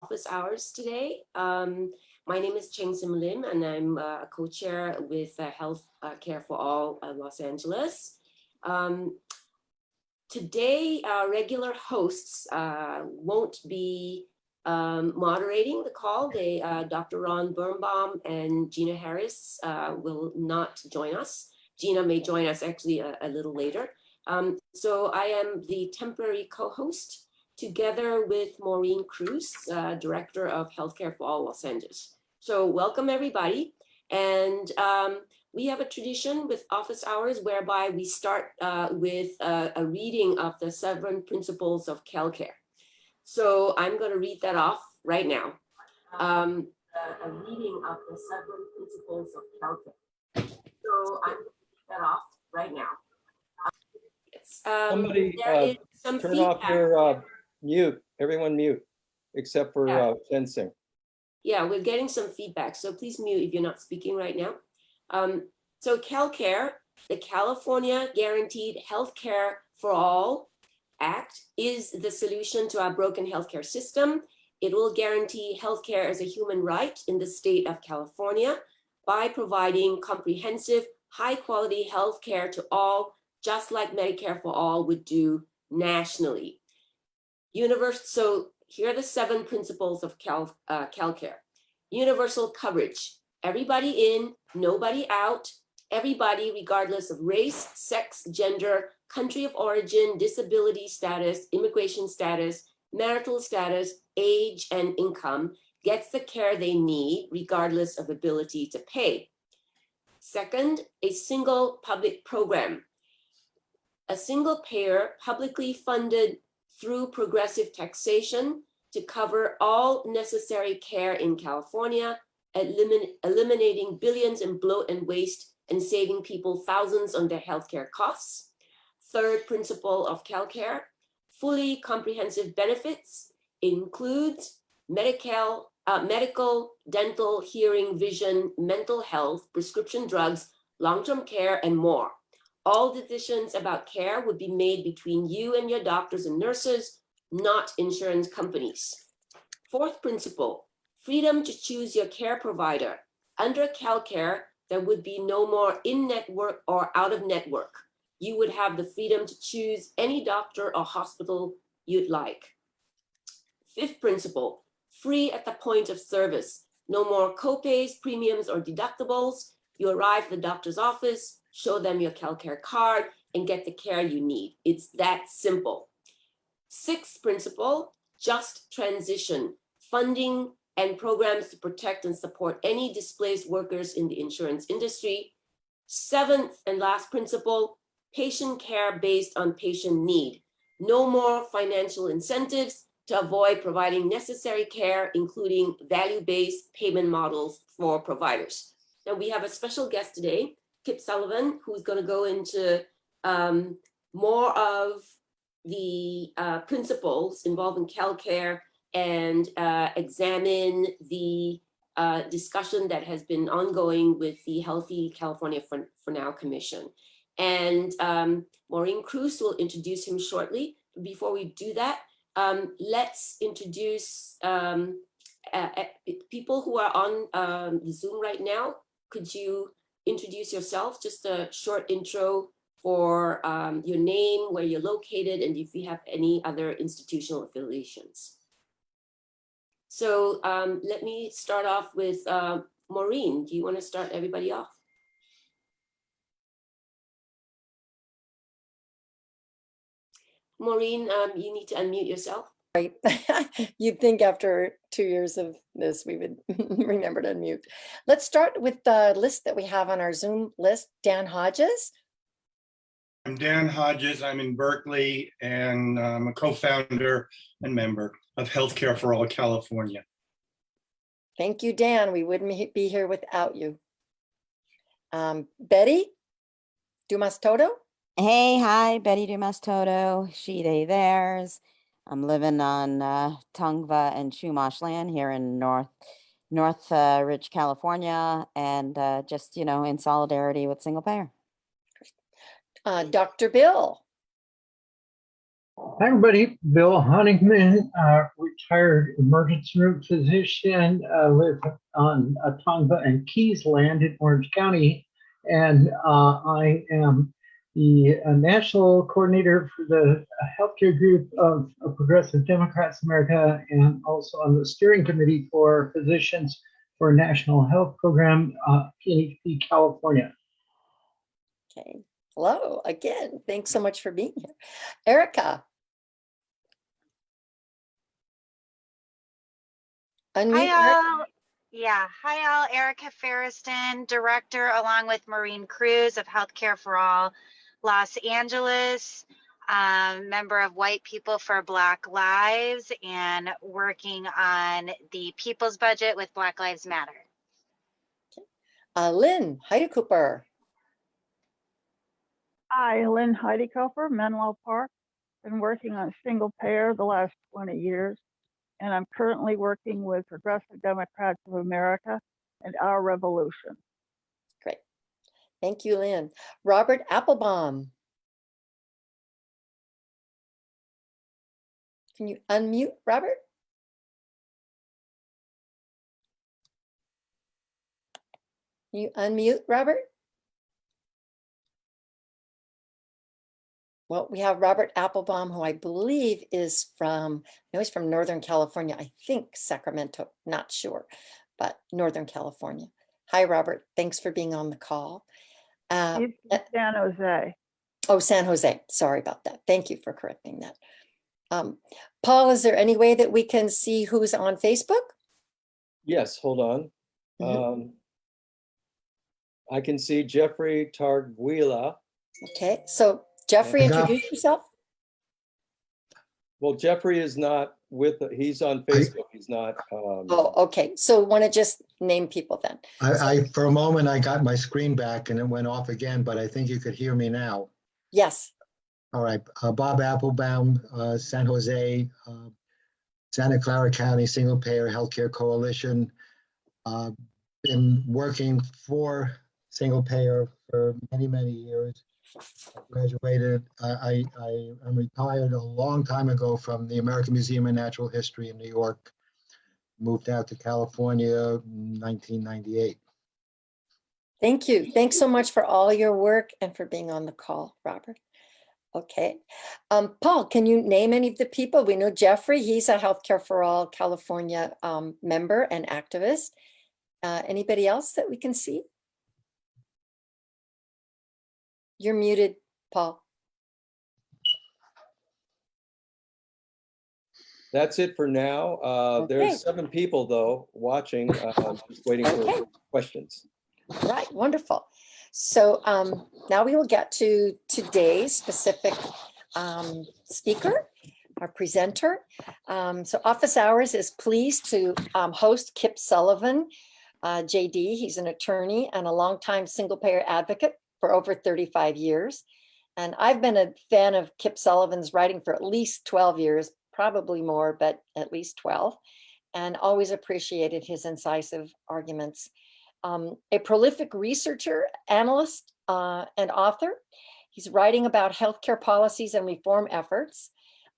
office hours today. My name is Cheng Sim Lim, and I'm a co-chair with HealthCare For All Los Angeles. Today, our regular hosts won't be moderating the call. Dr. Ron Birnbaum and Jeanna Harris will not join us. Jeanna may join us actually a little later. So I am the temporary co-host together with Maureen Cruz, Director of HealthCare For All Los Angeles. So welcome everybody. And we have a tradition with office hours whereby we start with a reading of the 7 principles of CalCare. So I'm going to read that off right now. A reading of the 7 principles of CalCare. So I'm going to read that off right now. Somebody some turn feedback. off your mute. Everyone mute, except for sensing. Yeah, we're getting some feedback, so please mute if you're not speaking right now. So CalCare, the California Guaranteed Healthcare for All Act, is the solution to our broken healthcare system. It will guarantee healthcare as a human right in the state of California by providing comprehensive, high-quality healthcare to all, just like Medicare for All would do nationally. So here are the 7 principles of CalCare. Universal coverage. Everybody in, nobody out. Everybody, regardless of race, sex, gender, country of origin, disability status, immigration status, marital status, age, and income, gets the care they need, regardless of ability to pay. Second, a single public program. A single payer, publicly funded through progressive taxation to cover all necessary care in California, eliminating billions in bloat and waste and saving people thousands on their healthcare costs. Third principle of CalCare, fully comprehensive benefits includes medical, dental, hearing, vision, mental health, prescription drugs, long-term care, and more. All decisions about care would be made between you and your doctors and nurses, not insurance companies. Fourth principle, freedom to choose your care provider. Under CalCare, there would be no more in-network or out-of-network. You would have the freedom to choose any doctor or hospital you'd like. Fifth principle, free at the point of service. No more copays, premiums, or deductibles. You arrive at the doctor's office, show them your CalCare card, and get the care you need. It's that simple. Sixth principle, just transition. Funding and programs to protect and support any displaced workers in the insurance industry. Seventh and last principle, patient care based on patient need. No more financial incentives to avoid providing necessary care, including value-based payment models for providers. Now we have a special guest today, Kip Sullivan, who's going to go into more of the principles involving CalCare and examine the discussion that has been ongoing with the Healthy California for Now Commission. And Maureen Cruz will introduce him shortly. Before we do that, let's introduce people who are on the Zoom right now. Could you introduce yourself, just a short intro for your name, where you're located, and if you have any other institutional affiliations. So let me start off with Maureen. Do you want to start everybody off? Maureen, you need to unmute yourself. Right. You'd think after 2 years of this, we would remember to unmute. Let's start with the list that we have on our Zoom list. Dan Hodges. I'm Dan Hodges. I'm in Berkeley, and I'm a co-founder and member of HealthCare For All California. Thank you, Dan. We wouldn't be here without you. Betty Dumas Toto. Hey, hi, Betty Dumas Toto, she, they, theirs. I'm living on Tongva and Chumash land here in North Ridge, California, and just, in solidarity with single payer. Dr. Bill. Hi, everybody. Bill Honigman, retired emergency room physician, live on Tongva and Keys land in Orange County. And I am the national coordinator for the healthcare group of Progressive Democrats America, and also on the steering committee for physicians for National Health Program, PNHP California. Okay. Hello again. Thanks so much for being here. Erica. Unmute, Hi Erica. all. Yeah, hi all. Erica Ferriston, director along with Maureen Cruz of HealthCare for All, Los Angeles, member of White People for Black Lives, and working on the People's Budget with Black Lives Matter. Lynn Heidi Cooper. Hi, Lynn Heidi Cooper, Menlo Park. Been working on single payer the last 20 years, and I'm currently working with Progressive Democrats of America and Our Revolution. Great. Thank you, Lynn. Robert Applebaum. Can you unmute, Robert? Can you unmute, Robert? Well, we have Robert Applebaum, who I believe is from, I know he's from Northern California, I think Sacramento, not sure, but Northern California. Hi, Robert. Thanks for being on the call. He's from San Jose. Oh, San Jose. Sorry about that. Thank you for correcting that. Paul, is there any way that we can see who's on Facebook? Yes, hold on. Mhm. I can see Jeffrey Targuila. Okay, so Jeffrey, introduce yourself. Well, Jeffrey is not with, he's on Facebook. He's not. Oh, okay. So want to just name people then. For a moment, I got my screen back and it went off again, but I think you could hear me now. Yes. All right. Bob Applebaum, San Jose, Santa Clara County Single Payer Healthcare Coalition. Been working for single payer for many, many years. I graduated. I'm retired a long time ago from the American Museum of Natural History in New York. Moved out to California in 1998. Thank you. Thanks so much for all your work and for being on the call, Robert. Okay. Paul, can you name any of the people? We know Jeffrey, he's a HealthCare for All California member and activist. Anybody else that we can see? You're muted, Paul. That's it for now. Okay. There's 7 people though watching, just waiting for questions. Right, wonderful. So now we will get to today's specific speaker, our presenter. So Office Hours is pleased to host Kip Sullivan, JD. He's an attorney and a longtime single payer advocate for over 35 years. And I've been a fan of Kip Sullivan's writing for at least 12 years, probably more, but at least 12, and always appreciated his incisive arguments. A prolific researcher, analyst, and author. He's writing about healthcare policies and reform efforts.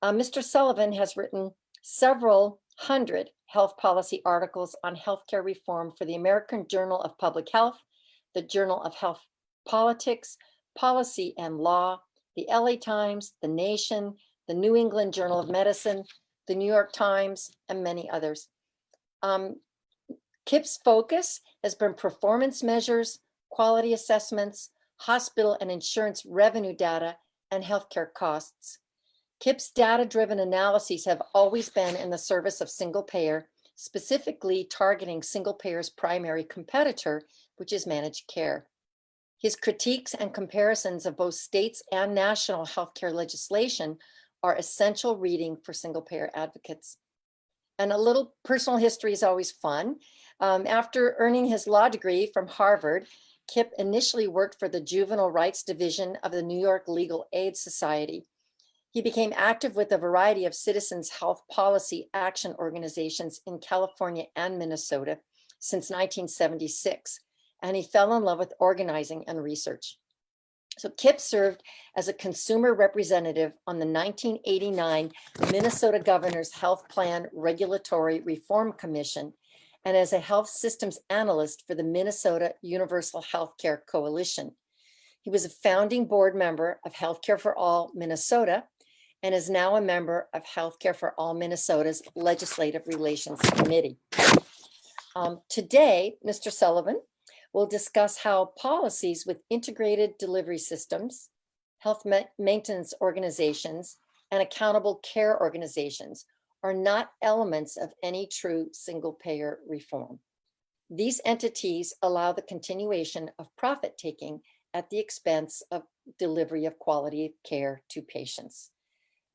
Mr. Sullivan has written several hundred health policy articles on healthcare reform for the American Journal of Public Health, the Journal of Health Politics, Policy and Law, the LA Times, The Nation, the New England Journal of Medicine, the New York Times, and many others. Kip's focus has been performance measures, quality assessments, hospital and insurance revenue data, and healthcare costs. Kip's data-driven analyses have always been in the service of single payer, specifically targeting single payer's primary competitor, which is managed care. His critiques and comparisons of both states and national healthcare legislation are essential reading for single payer advocates. And a little personal history is always fun. After earning his law degree from Harvard, Kip initially worked for the Juvenile Rights Division of the New York Legal Aid Society. He became active with a variety of citizens' health policy action organizations in California and Minnesota since 1976, and he fell in love with organizing and research. So Kip served as a consumer representative on the 1989 Minnesota Governor's Health Plan Regulatory Reform Commission and as a health systems analyst for the Minnesota Universal Healthcare Coalition. He was a founding board member of HealthCare For All Minnesota and is now a member of HealthCare For All Minnesota's Legislative Relations Committee. Today, Mr. Sullivan will discuss how policies with integrated delivery systems, health maintenance organizations, and accountable care organizations are not elements of any true single-payer reform. These entities allow the continuation of profit-taking at the expense of delivery of quality care to patients.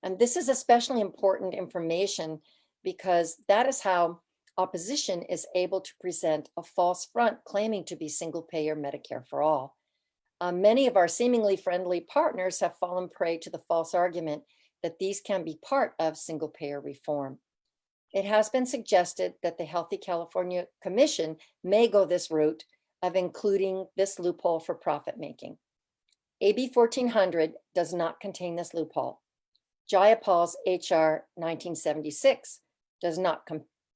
And this is especially important information because that is how opposition is able to present a false front claiming to be single-payer Medicare for all. Many of our seemingly friendly partners have fallen prey to the false argument that these can be part of single-payer reform. It has been suggested that the Healthy California Commission may go this route of including this loophole for profit-making. AB 1400 does not contain this loophole. Jayapal's HR 1976 does not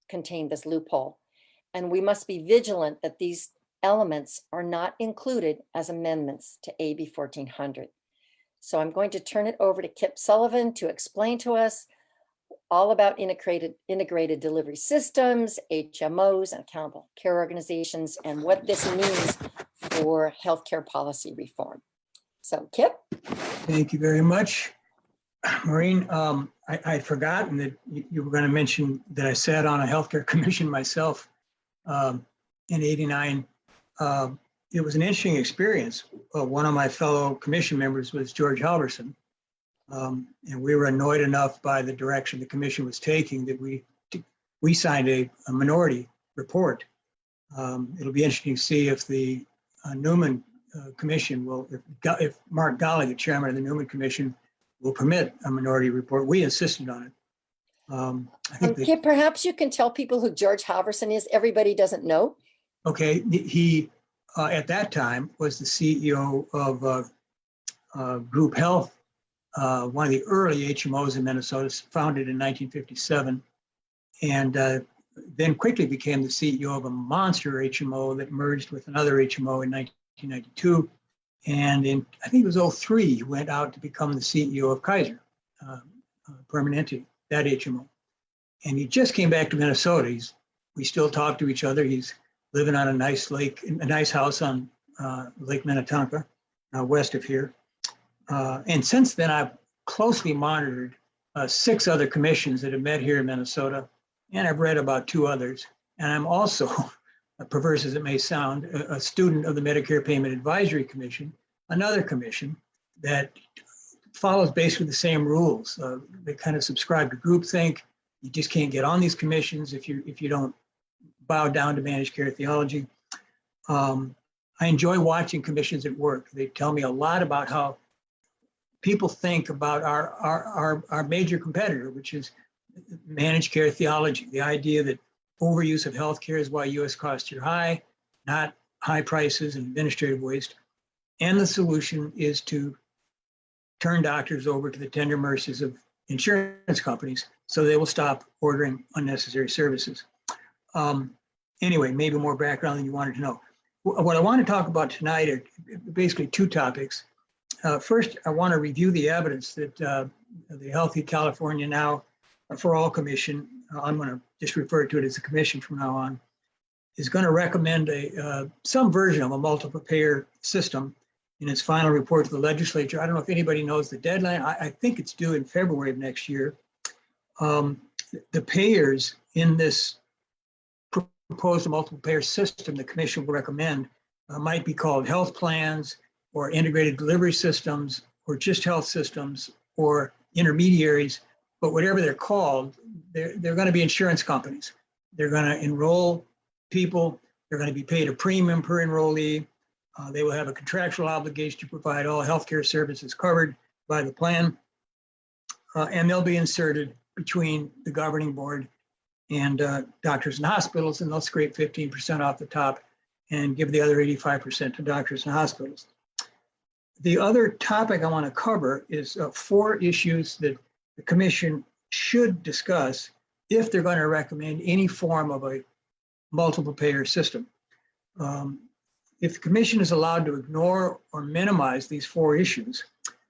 contain this loophole, and we must be vigilant that these elements are not included as amendments to AB 1400. So I'm going to turn it over to Kip Sullivan to explain to us all about integrated delivery systems, HMOs, and accountable care organizations, and what this means for healthcare policy reform. So Kip. Thank you very much. Maureen, I'd forgotten that you were going to mention that I sat on a healthcare commission myself in '89. It was an interesting experience. One of my fellow commission members was George Halverson, and we were annoyed enough by the direction the commission was taking that we signed a minority report. It'll be interesting to see if the Newman Commission will, if Mark Golly, the chairman of the Newman Commission, will permit a minority report. We insisted on it. I think Kip, perhaps you can tell people who George Halverson is. Everybody doesn't know. Okay, he at that time was the CEO of Group Health, one of the early HMOs in Minnesota, founded in 1957, and then quickly became the CEO of a monster HMO that merged with another HMO in 1992. And in, I think it was 2003, he went out to become the CEO of Kaiser Permanente, that HMO. And he just came back to Minnesota. We still talk to each other. He's living on a nice lake, a nice house on Lake Minnetonka, west of here. And since then, I've closely monitored 6 other commissions that have met here in Minnesota, and I've read about 2 others. And I'm also, perverse as it may sound, a student of the Medicare Payment Advisory Commission, another commission that follows basically the same rules. They kind of subscribe to groupthink. You just can't get on these commissions if you don't bow down to managed care theology. I enjoy watching commissions at work. They tell me a lot about how people think about our major competitor, which is managed care theology, the idea that overuse of healthcare is why U.S. costs are high, not high prices and administrative waste. And the solution is to turn doctors over to the tender mercies of insurance companies so they will stop ordering unnecessary services. Anyway, maybe more background than you wanted to know. What I want to talk about tonight are basically 2 topics. First, I want to review the evidence that the Healthy California Now For All Commission, I'm going to just refer to it as a commission from now on, is going to recommend some version of a multiple payer system in its final report to the legislature. I don't know if anybody knows the deadline. I think it's due in February of next year. The payers in this proposed multiple payer system the commission will recommend might be called health plans or integrated delivery systems or just health systems or intermediaries, but whatever they're called, they're going to be insurance companies. They're going to enroll people. They're going to be paid a premium per enrollee. They will have a contractual obligation to provide all healthcare services covered by the plan. And they'll be inserted between the governing board and doctors and hospitals, and they'll scrape 15% off the top and give the other 85% to doctors and hospitals. The other topic I want to cover is 4 issues that the commission should discuss if they're going to recommend any form of a multiple payer system. If the commission is allowed to ignore or minimize these 4 issues,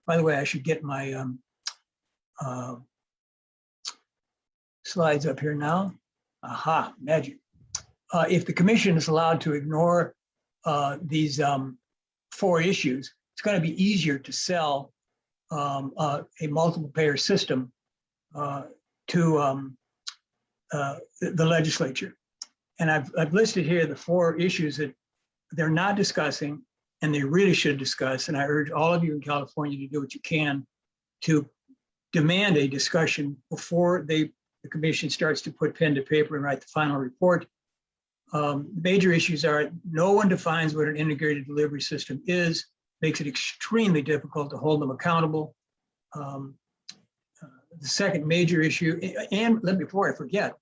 by the way, I should get my slides up here now. Aha, magic. If the commission is allowed to ignore these 4 issues, it's going to be easier to sell a multiple payer system to the legislature. And I've listed here the 4 issues that they're not discussing and they really should discuss. And I urge all of you in California to do what you can to demand a discussion before the commission starts to put pen to paper and write the final report. Major issues are no one defines what an integrated delivery system is, makes it extremely difficult to hold them accountable. The second major issue, and before I forget,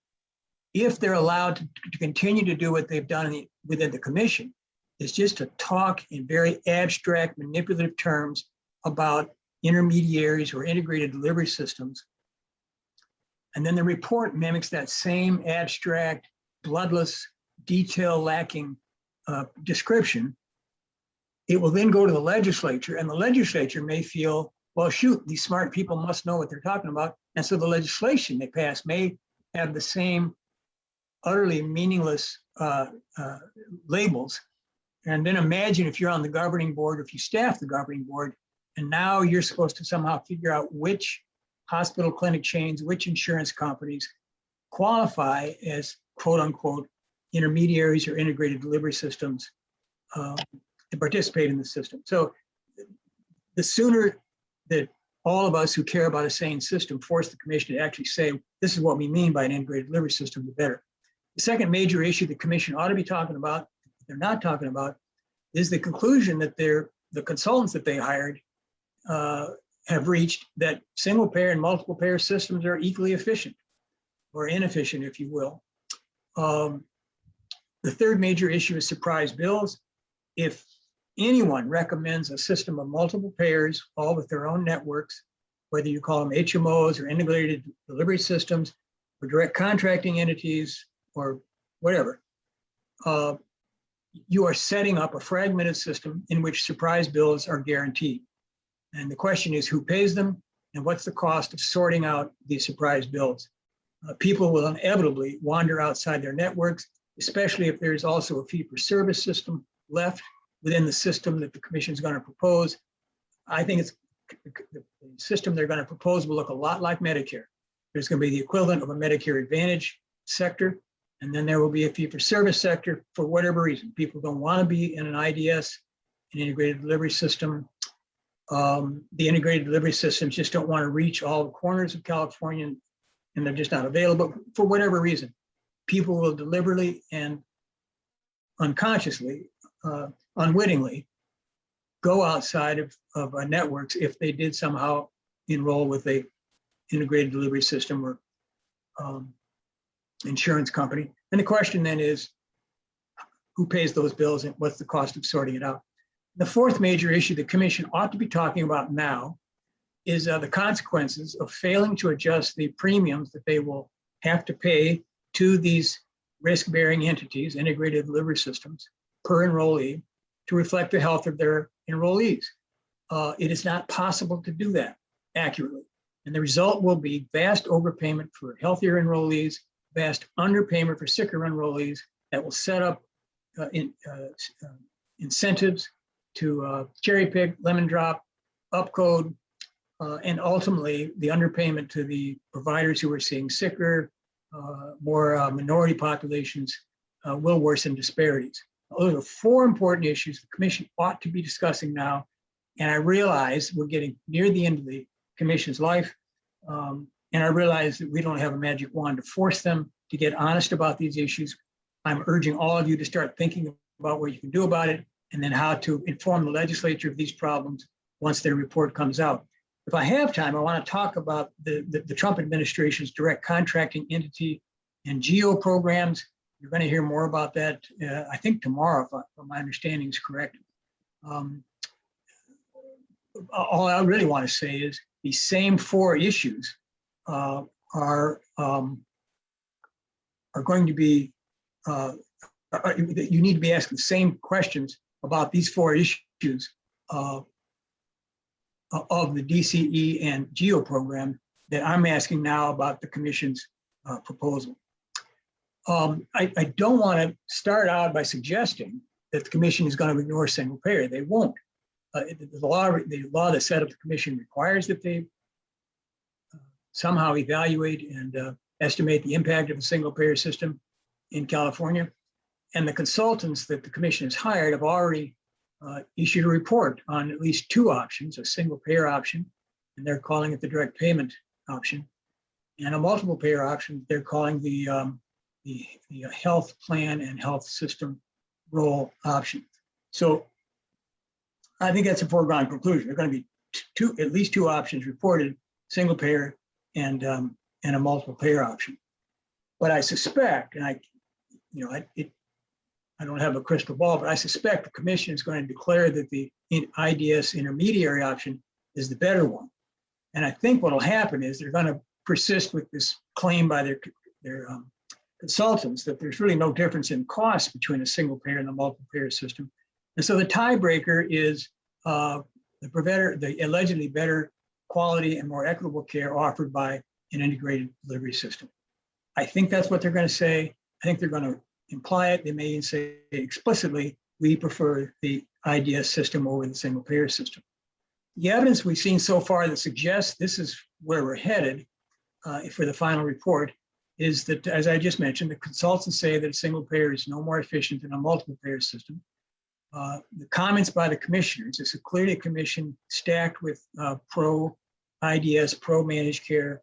if they're allowed to continue to do what they've done within the commission, is just to talk in very abstract, manipulative terms about intermediaries or integrated delivery systems. And then the report mimics that same abstract, bloodless, detail-lacking description. It will then go to the legislature, and the legislature may feel, well, shoot, these smart people must know what they're talking about. And so the legislation they pass may have the same utterly meaningless labels. And then imagine if you're on the governing board, or if you staff the governing board, and now you're supposed to somehow figure out which hospital clinic chains, which insurance companies qualify as quote unquote intermediaries or integrated delivery systems to participate in the system. So the sooner that all of us who care about a sane system force the commission to actually say, this is what we mean by an integrated delivery system, the better. The second major issue the commission ought to be talking about, they're not talking about, is the conclusion that the consultants that they hired have reached that single payer and multiple payer systems are equally efficient or inefficient, if you will. The third major issue is surprise bills. If anyone recommends a system of multiple payers, all with their own networks, whether you call them HMOs or integrated delivery systems or direct contracting entities or whatever, you are setting up a fragmented system in which surprise bills are guaranteed. And the question is who pays them and what's the cost of sorting out these surprise bills? People will inevitably wander outside their networks, especially if there's also a fee-for-service system left within the system that the commission is going to propose. I think the system they're going to propose will look a lot like Medicare. There's going to be the equivalent of a Medicare Advantage sector, and then there will be a fee-for-service sector for whatever reason. People don't want to be in an IDS, an integrated delivery system. The integrated delivery systems just don't want to reach all the corners of California, and they're just not available for whatever reason. People will deliberately and unconsciously, unwittingly, go outside of networks if they did somehow enroll with a integrated delivery system or insurance company. And the question then is, who pays those bills and what's the cost of sorting it out? The fourth major issue the commission ought to be talking about now is the consequences of failing to adjust the premiums that they will have to pay to these risk-bearing entities, integrated delivery systems, per enrollee to reflect the health of their enrollees. It is not possible to do that accurately. And the result will be vast overpayment for healthier enrollees, vast underpayment for sicker enrollees that will set up incentives to cherry pick, lemon drop, upcode, and ultimately the underpayment to the providers who are seeing sicker, more minority populations will worsen disparities. Those are four important issues the commission ought to be discussing now. And I realize we're getting near the end of the commission's life. And I realize that we don't have a magic wand to force them to get honest about these issues. I'm urging all of you to start thinking about what you can do about it and then how to inform the legislature of these problems once their report comes out. If I have time, I want to talk about the Trump administration's direct contracting entity and geo programs. You're going to hear more about that, I think tomorrow, if my understanding is correct. all I really want to say is the same four issues are going to be, you need to be asking the same questions about these four issues of the DCE and GEO program that I'm asking now about the commission's proposal. I don't want to start out by suggesting that the commission is going to ignore single payer. They won't. The law that set up the commission requires that they somehow evaluate and estimate the impact of a single payer system in California. And the consultants that the commission has hired have already issued a report on at least two options, a single payer option, and they're calling it the direct payment option, and a multiple payer option, they're calling the health plan and health system role option. So I think that's a foregone conclusion. There are going to be at least two options reported, single payer and a multiple payer option. But I suspect, and I don't have a crystal ball, but I suspect the commission is going to declare that the IDS intermediary option is the better one. And I think what will happen is they're going to persist with this claim by their consultants that there's really no difference in cost between a single payer and a multiple payer system. And so the tiebreaker is the allegedly better quality and more equitable care offered by an integrated delivery system. I think that's what they're going to say. I think they're going to imply it. They may even say explicitly, we prefer the IDS system over the single payer system. The evidence we've seen so far that suggests this is where we're headed for the final report is that, as I just mentioned, the consultants say that a single payer is no more efficient than a multiple payer system. The comments by the commissioners, it's clearly a commission stacked with pro-IDS, pro-managed care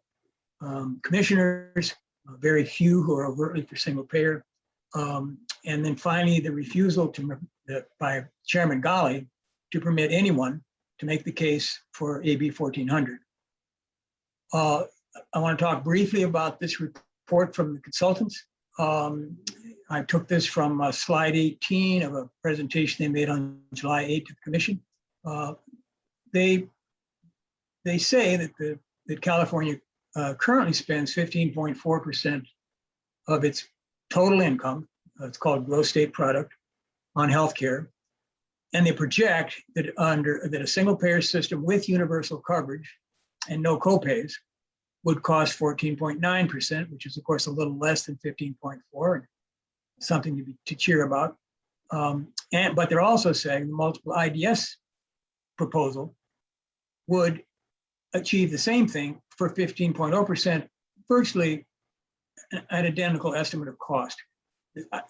commissioners, very few who are overtly for single payer. And then finally, the refusal by Chairman Ghali to permit anyone to make the case for AB 1400. I want to talk briefly about this report from the consultants. I took this from slide 18 of a presentation they made on July 8th to the commission. They say that California currently spends 15.4% of its total income, it's called gross state product, on healthcare. And they project that that a single payer system with universal coverage and no copays would cost 14.9%, which is of course a little less than 15.4, something to cheer about. But they're also saying the multiple IDS proposal would achieve the same thing for 15.0%, virtually an identical estimate of cost.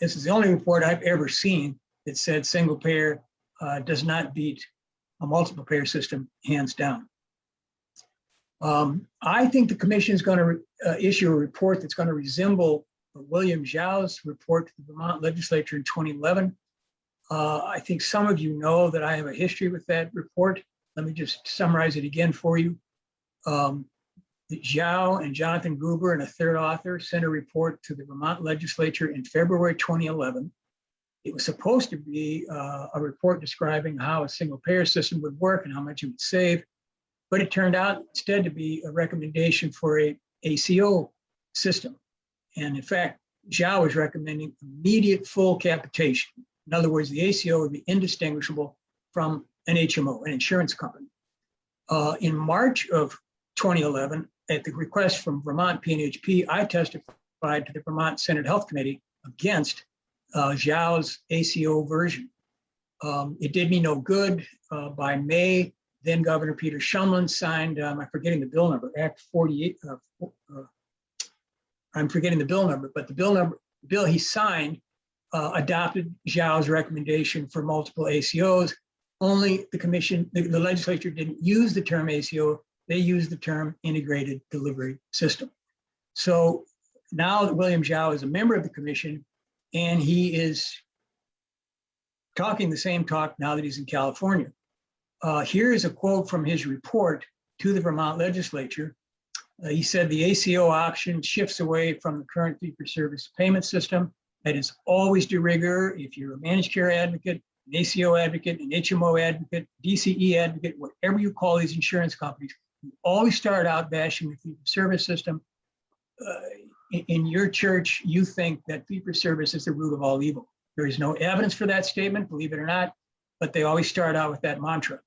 This is the only report I've ever seen that said single payer does not beat a multiple payer system hands down. I think the commission is going to issue a report that's going to resemble William Zhao's report to the Vermont legislature in 2011. I think some of you know that I have a history with that report. Let me just summarize it again for you. Zhao and Jonathan Gruber and a third author sent a report to the Vermont legislature in February 2011. It was supposed to be a report describing how a single payer system would work and how much it would save, but it turned out instead to be a recommendation for a ACO system. And in fact, Zhao was recommending immediate full capitation. In other words, the ACO would be indistinguishable from an HMO, an insurance company. In March of 2011, at the request from Vermont PNHP, I testified to the Vermont Senate Health Committee against Zhao's ACO version. It did me no good. By May, then Governor Peter Shumlin signed, I'm forgetting the bill number, Act 48. I'm forgetting the bill number, but the bill he signed adopted Zhao's recommendation for multiple ACOs. Only the legislature didn't use the term ACO, they used the term integrated delivery system. So now that William Zhao is a member of the commission, and he is talking the same talk now that he's in California. Here is a quote from his report to the Vermont legislature. He said the ACO option shifts away from the current fee-for-service payment system that is always de rigueur if you're a managed care advocate an ACO advocate, an HMO advocate, DCE advocate, whatever you call these insurance companies, you always start out bashing the fee-for-service system. In your church, you think that fee-for-service is the root of all evil. There is no evidence for that statement, believe it or not, but they always start out with that mantra.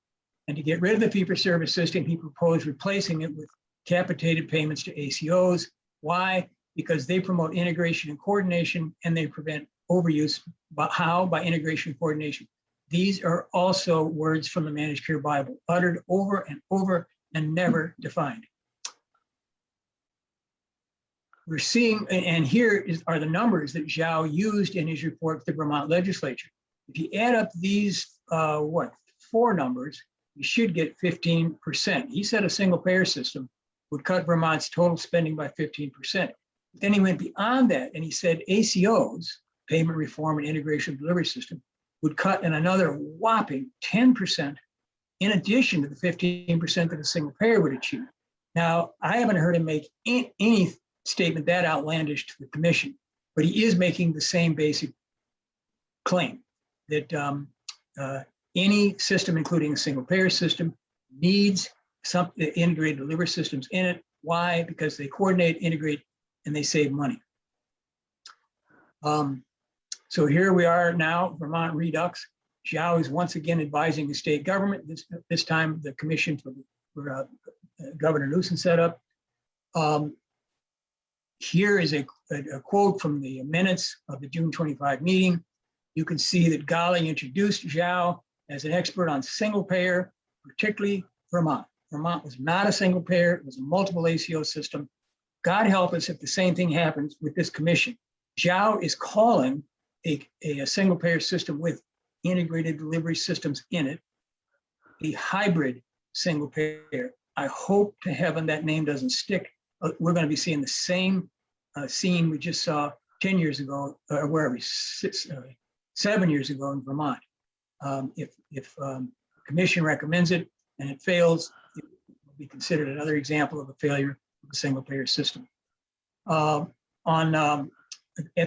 And to get rid of the fee-for-service system, he proposed replacing it with capitated payments to ACOs. Why? Because they promote integration and coordination, and they prevent overuse. But how? By integration and coordination. These are also words from the Managed Care Bible, uttered over and never defined. We're seeing, and here are the numbers that Zhao used in his report to the Vermont legislature. If you add up these, four numbers, you should get 15%. He said a single payer system would cut Vermont's total spending by 15%. Then he went beyond that and he said ACOs, payment reform and integration delivery system, would cut in another whopping 10% in addition to the 15% that a single payer would achieve. Now, I haven't heard him make any statement that outlandish to the commission, but he is making the same basic claim that any system, including a single payer system, needs some integrated delivery systems in it. Why? Because they coordinate, integrate, and they save money. So here we are now, Vermont Redux. Zhao is once again advising the state government, this time the commission for Governor Newsom set up. Here is a quote from the minutes of the June 25 meeting. You can see that Ghali introduced Zhao as an expert on single payer, particularly Vermont. Vermont was not a single payer, it was a multiple ACO system. God help us if the same thing happens with this commission. Zhao is calling a single payer system with integrated delivery systems in it a hybrid single payer. I hope to heaven that name doesn't stick. We're going to be seeing the same scene we just saw 10 years ago, or wherever, 7 years ago in Vermont. If the commission recommends it and it fails, it will be considered another example of a failure of the single payer system. At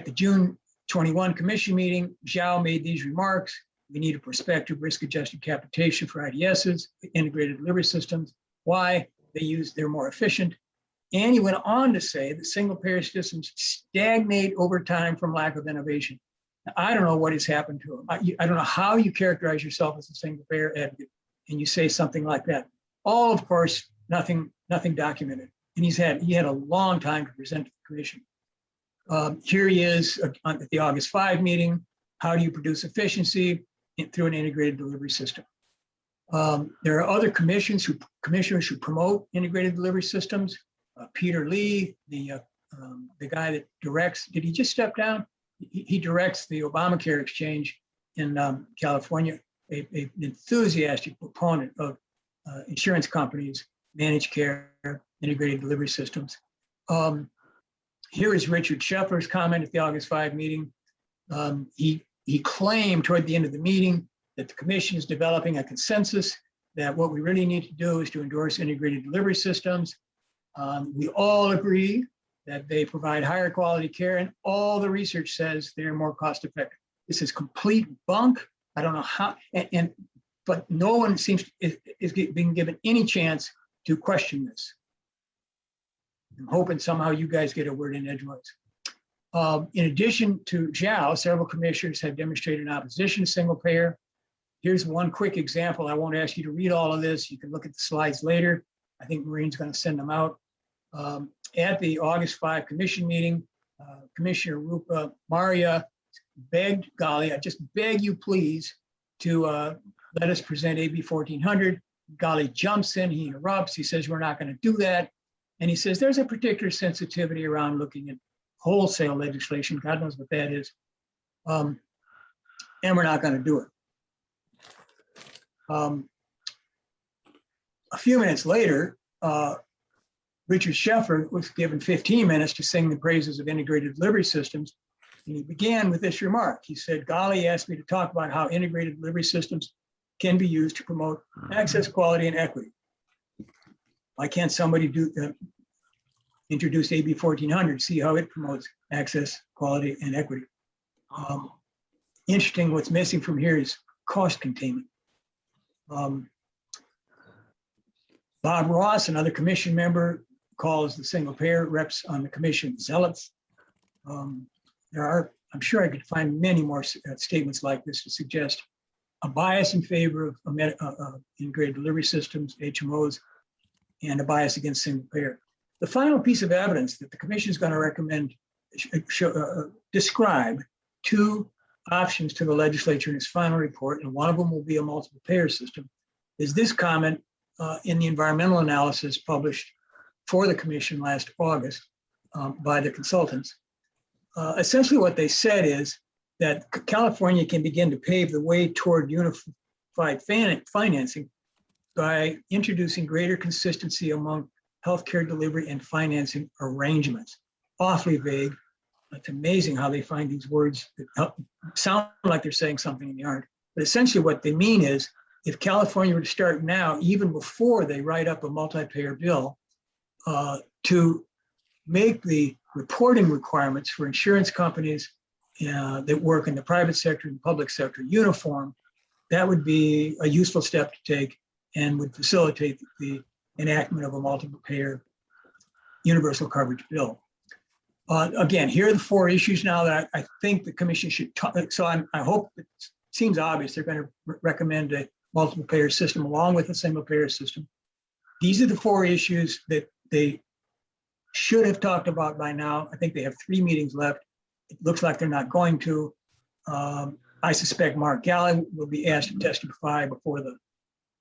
the June 21 commission meeting, Zhao made these remarks. We need a prospective risk-adjusted capitation for IDSs, integrated delivery systems. Why? They're more efficient. And he went on to say that single payer systems stagnate over time from lack of innovation. Now, I don't know what has happened to him. I don't know how you characterize yourself as a single payer advocate and you say something like that. All, of course, nothing documented. And he had a long time to present to the commission. Here he is at the August 5 meeting. How do you produce efficiency through an integrated delivery system? There are other commissioners who promote integrated delivery systems. Peter Lee, the guy that directs, did he just step down? He directs the Obamacare exchange in California, an enthusiastic proponent of insurance companies, managed care, integrated delivery systems. Here is Richard Scheffler's comment at the August 5 meeting. He claimed toward the end of the meeting that the commission is developing a consensus that what we really need to do is to endorse integrated delivery systems. We all agree that they provide higher quality care, and all the research says they're more cost effective. This is complete bunk. I don't know how, but no one seems is being given any chance to question this. I'm hoping somehow you guys get a word in edgewise. In addition to Zhao, several commissioners have demonstrated an opposition to single payer. Here's one quick example. I won't ask you to read all of this. You can look at the slides later. I think Maureen's going to send them out. At the August 5 commission meeting, Commissioner Rupa Maria begged Ghali, I just beg you please to let us present AB 1400. Ghali jumps in, he interrupts, he says we're not going to do that. And he says there's a particular sensitivity around looking at wholesale legislation, God knows what that is, and we're not going to do it. A few minutes later, Richard Scheffler was given 15 minutes to sing the praises of integrated delivery systems. And he began with this remark. He said, Ghali asked me to talk about how integrated delivery systems can be used to promote access, quality, and equity. Why can't somebody introduce AB 1400, see how it promotes access, quality, and equity? Interesting, what's missing from here is cost containment. Bob Ross, another commission member, calls the single payer reps on the commission zealots. There are, I'm sure I could find many more statements like this to suggest a bias in favor of integrated delivery systems, HMOs, and a bias against single payer. The final piece of evidence that the commission is going to recommend describe two options to the legislature in its final report, and one of them will be a multiple payer system, is this comment in the environmental analysis published for the commission last August by the consultants. Essentially what they said is that California can begin to pave the way toward unified financing by introducing greater consistency among healthcare delivery and financing arrangements. Awfully vague. It's amazing how they find these words that sound like they're saying something and they aren't. But essentially what they mean is, if California were to start now, even before they write up a multi-payer bill, to make the reporting requirements for insurance companies that work in the private sector and public sector uniform, that would be a useful step to take and would facilitate the enactment of a multiple payer universal coverage bill. Again, here are the four issues now that I think the commission should talk. So I hope it seems obvious they're going to recommend a multiple payer system along with a single payer system. These are the four issues that they should have talked about by now. I think they have 3 meetings left. It looks like they're not going to. I suspect Mark Gallen will be asked to testify before the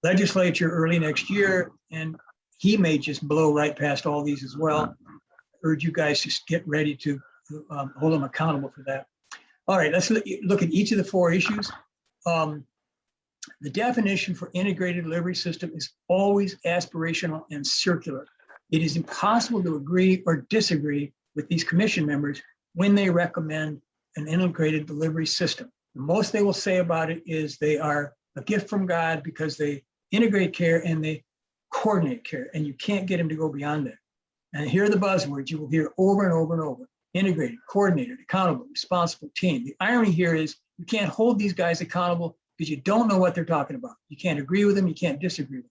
legislature early next year, and he may just blow right past all these as well. I urge you guys to get ready to hold them accountable for that. All right, let's look at each of the 4 issues. The definition for integrated delivery system is always aspirational and circular. It is impossible to agree or disagree with these commission members when they recommend an integrated delivery system. The most they will say about it is they are a gift from God because they integrate care and they coordinate care, and you can't get them to go beyond that. And here are the buzzwords you will hear over and over and over: integrated, coordinated, accountable, responsible, team. The irony here is you can't hold these guys accountable because you don't know what they're talking about. You can't agree with them, you can't disagree with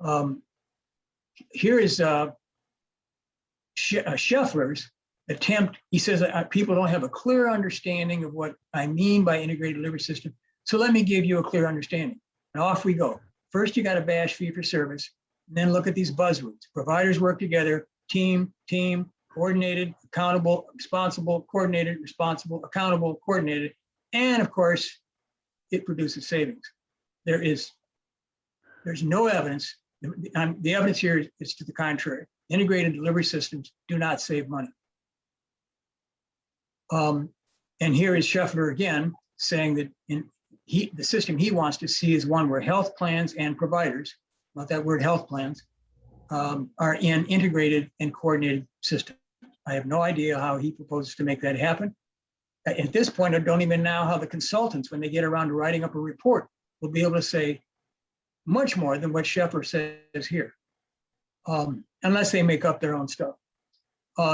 them. Here is Scheffler's attempt. He says people don't have a clear understanding of what I mean by integrated delivery system. So let me give you a clear understanding. And off we go. First, you got to bash fee for service, and then look at these buzzwords. Providers work together, team, coordinated, accountable, responsible, coordinated, responsible, accountable, coordinated, and of course, it produces savings. There's no evidence. The evidence here is to the contrary. Integrated delivery systems do not save money. And here is Scheffler again saying that the system he wants to see is one where health plans and providers, not that word health plans, are in integrated and coordinated systems. I have no idea how he proposes to make that happen. At this point, I don't even know how the consultants, when they get around to writing up a report, will be able to say much more than what Scheffler says here, unless they make up their own stuff.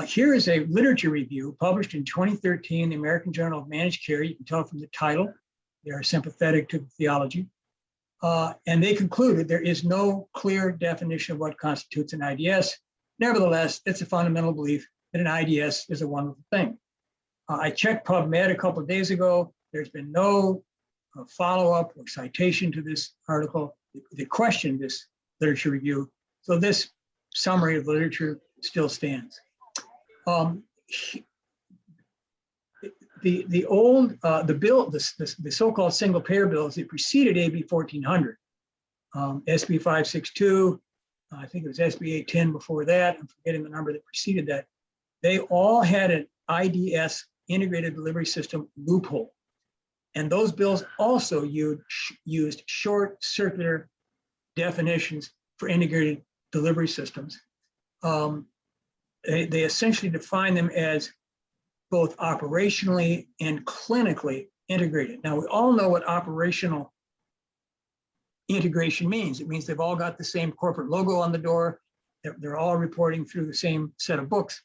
Here is a literature review published in 2013, the American Journal of Managed Care. You can tell from the title, they are sympathetic to the theology. And they concluded there is no clear definition of what constitutes an IDS. Nevertheless, it's a fundamental belief that an IDS is a wonderful thing. I checked PubMed a couple of days ago. There's been no follow-up or citation to this article that questioned this literature review. So this summary of the literature still stands. The bill, the so-called single payer bills that preceded AB 1400, SB 562, I think it was SB 810 before that, I'm forgetting the number that preceded that. They all had an IDS, integrated delivery system, loophole. And those bills also used short circular definitions for integrated delivery systems. They essentially define them as both operationally and clinically integrated. Now, we all know what operational integration means. It means they've all got the same corporate logo on the door. They're all reporting through the same set of books.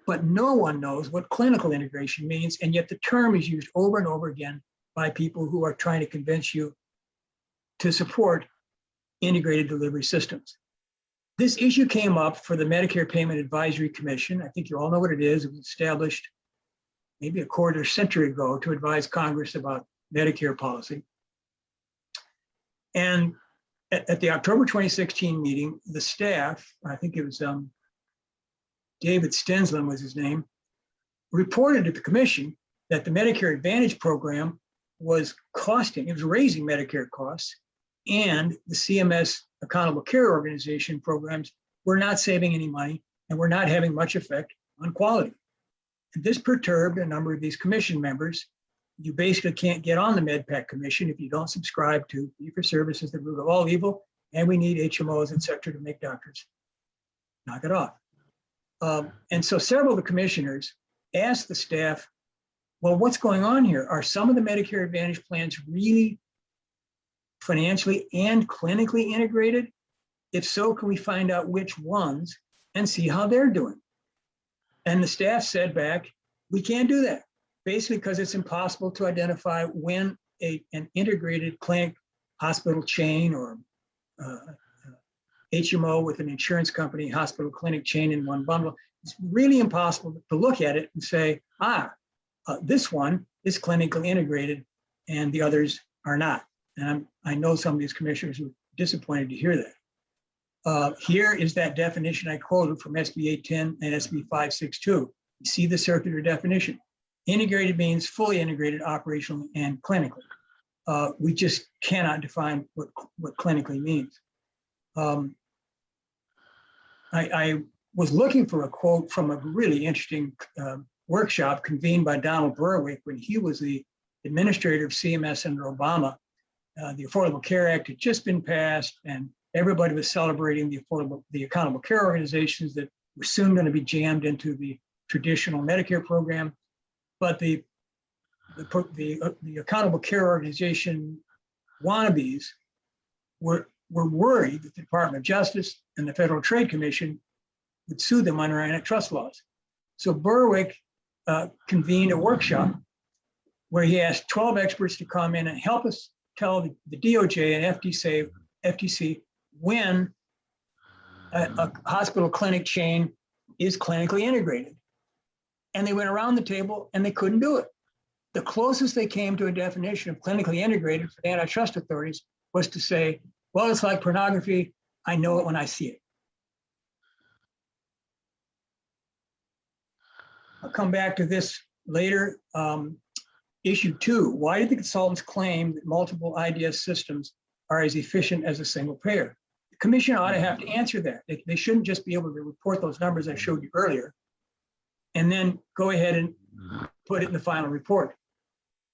But no one knows what clinical integration means, and yet the term is used over and over again by people who are trying to convince you to support integrated delivery systems. This issue came up for the Medicare Payment Advisory Commission. I think you all know what it is. It was established maybe a quarter century ago to advise Congress about Medicare policy. And at the October 2016 meeting, the staff, I think it was David Stensland was his name, reported to the commission that the Medicare Advantage program was costing, it was raising Medicare costs, and the CMS Accountable Care Organization programs were not saving any money and were not having much effect on quality. And this perturbed a number of these commission members. You basically can't get on the MedPAC commission if you don't subscribe to fee-for-service is the root of all evil, and we need HMOs, et cetera, to make doctors knock it off. And so several of the commissioners asked the staff, well, what's going on here? Are some of the Medicare Advantage plans really financially and clinically integrated? If so, can we find out which ones and see how they're doing? And the staff said back, we can't do that, basically because it's impossible to identify when an integrated clinic, hospital chain, or HMO with an insurance company, hospital clinic chain in one bundle. It's really impossible to look at it and say, this one is clinically integrated and the others are not. And I know some of these commissioners were disappointed to hear that. Here is that definition I quoted from SB 810 and SB 562. You see the circular definition. Integrated means fully integrated operationally and clinically. We just cannot define what clinically means. I was looking for a quote from a really interesting workshop convened by Donald Berwick when he was the administrator of CMS under Obama. The Affordable Care Act had just been passed, and everybody was celebrating the accountable care organizations that were soon going to be jammed into the traditional Medicare program. But the accountable care organization wannabes were worried that the Department of Justice and the Federal Trade Commission would sue them under antitrust laws. So Berwick convened a workshop where he asked 12 experts to come in and help us tell the DOJ and FTC when a hospital clinic chain is clinically integrated. And they went around the table and they couldn't do it. The closest they came to a definition of clinically integrated for the antitrust authorities was to say, well, it's like pornography. I know it when I see it. I'll come back to this later. Issue 2, why did the consultants claim that multiple IDS systems are as efficient as a single payer? The commission ought to have to answer that. They shouldn't just be able to report those numbers I showed you earlier and then go ahead and put it in the final report.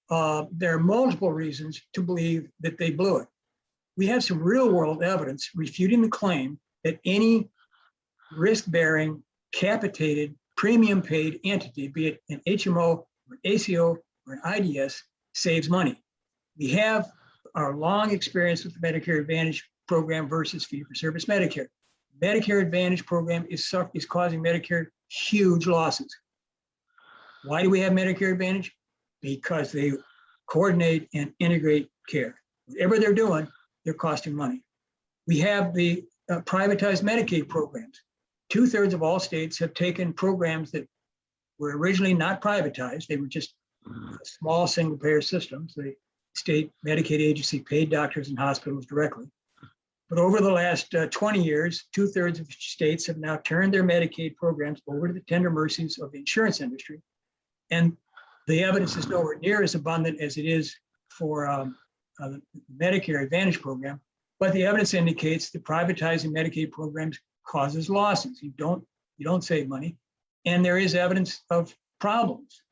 There are multiple reasons to believe that they blew it. We have some real world evidence refuting the claim that any risk-bearing, capitated, premium paid entity, be it an HMO, or ACO, or an IDS, saves money. We have our long experience with the Medicare Advantage program versus fee-for-service Medicare. Medicare Advantage program is causing Medicare huge losses. Why do we have Medicare Advantage? Because they coordinate and integrate care. Whatever they're doing, they're costing money. We have the privatized Medicaid programs. 2/3 of all states have taken programs that were originally not privatized. They were just small single payer systems. The state Medicaid agency paid doctors and hospitals directly. But over the last 20 years, 2/3 of states have now turned their Medicaid programs over to the tender mercies of the insurance industry. And the evidence is nowhere near as abundant as it is for the Medicare Advantage program. But the evidence indicates that privatizing Medicaid programs causes losses. You don't save money. And there is evidence of problems: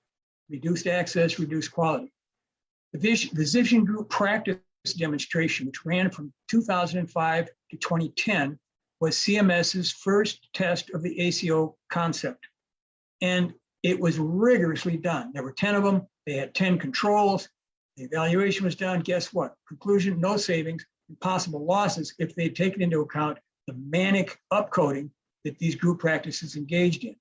reduced access, reduced quality. The Vision Group practice demonstration, which ran from 2005 to 2010, was CMS's first test of the ACO concept. And it was rigorously done. There were 10 of them. They had 10 controls. The evaluation was done. Guess what? Conclusion: no savings and possible losses if they'd taken into account the manic upcoding that these group practices engaged in.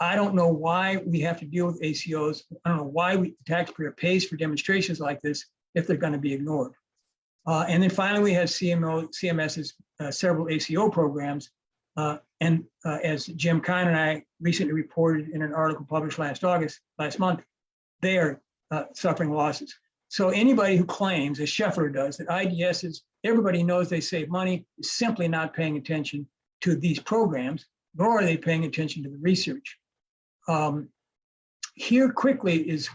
I don't know why we have to deal with ACOs. I don't know why the taxpayer pays for demonstrations like this if they're going to be ignored. And then finally, we have CMS's several ACO programs. As Jim Kahn and I recently reported in an article published last month, they are suffering losses. So anybody who claims, as Scheffler does, that IDSs, everybody knows they save money, is simply not paying attention to these programs, nor are they paying attention to the research. Here quickly is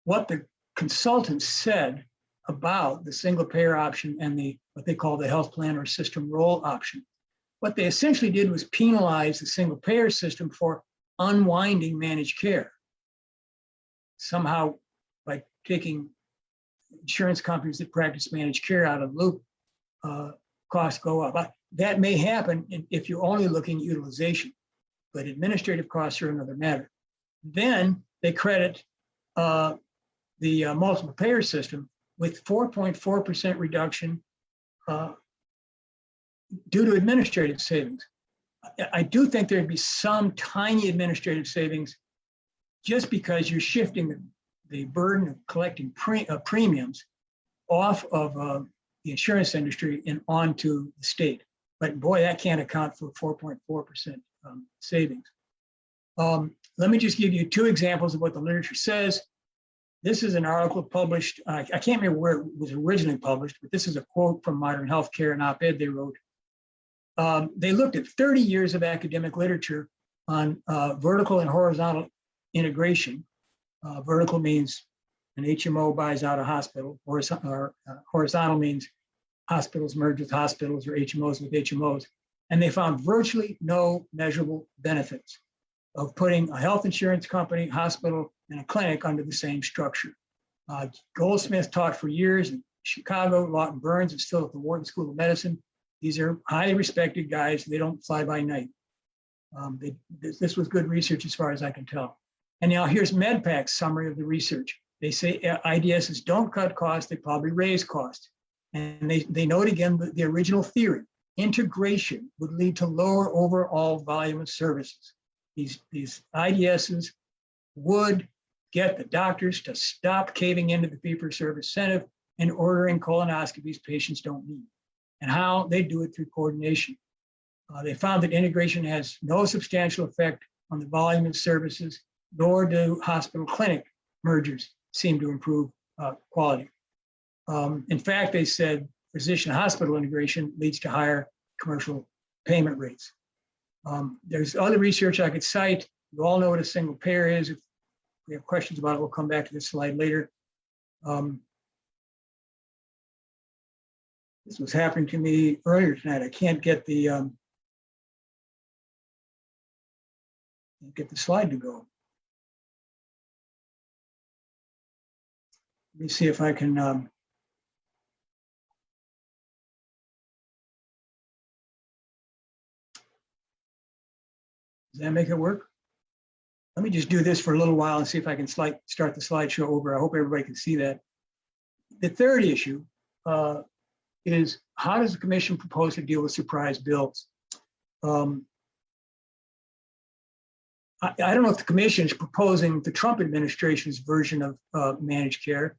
what the consultants said about the single payer option and what they call the health plan or system role option. What they essentially did was penalize the single payer system for unwinding managed care. Somehow, by taking insurance companies that practice managed care out of the loop, costs go up. That may happen if you're only looking at utilization, but administrative costs are another matter. Then they credit the multiple payer system with 4.4% reduction due to administrative savings. I do think there'd be some tiny administrative savings just because you're shifting the burden of collecting premiums off of the insurance industry and onto the state. But boy, that can't account for 4.4% savings. Let me just give you two examples of what the literature says. This is an article published, I can't remember where it was originally published, but this is a quote from Modern Healthcare, an op-ed they wrote. They looked at 30 years of academic literature on vertical and horizontal integration. Vertical means an HMO buys out a hospital, or horizontal means hospitals merge with hospitals or HMOs with HMOs. And they found virtually no measurable benefits of putting a health insurance company, hospital, and a clinic under the same structure. Goldsmith taught for years in Chicago. Lawton Burns is still at the Wharton School of Medicine. These are highly respected guys. They don't fly by night. This was good research as far as I can tell. And now here's MedPAC's summary of the research. They say IDSs don't cut costs, they probably raise costs. And they note again the original theory. Integration would lead to lower overall volume of services. These IDSs would get the doctors to stop caving into the fee-for-service incentive and ordering colonoscopies patients don't need. And how? They do it through coordination. They found that integration has no substantial effect on the volume of services, nor do hospital clinic mergers seem to improve quality. In fact, they said physician hospital integration leads to higher commercial payment rates. There's other research I could cite. You all know what a single payer is. If we have questions about it, we'll come back to this slide later. This was happening to me earlier tonight. I can't get the slide to go. Let me see if I can. Does that make it work? Let me just do this for a little while and see if I can start the slideshow over. I hope everybody can see that. The third issue is how does the commission propose to deal with surprise bills? I don't know if the commission is proposing the Trump administration's version of managed care.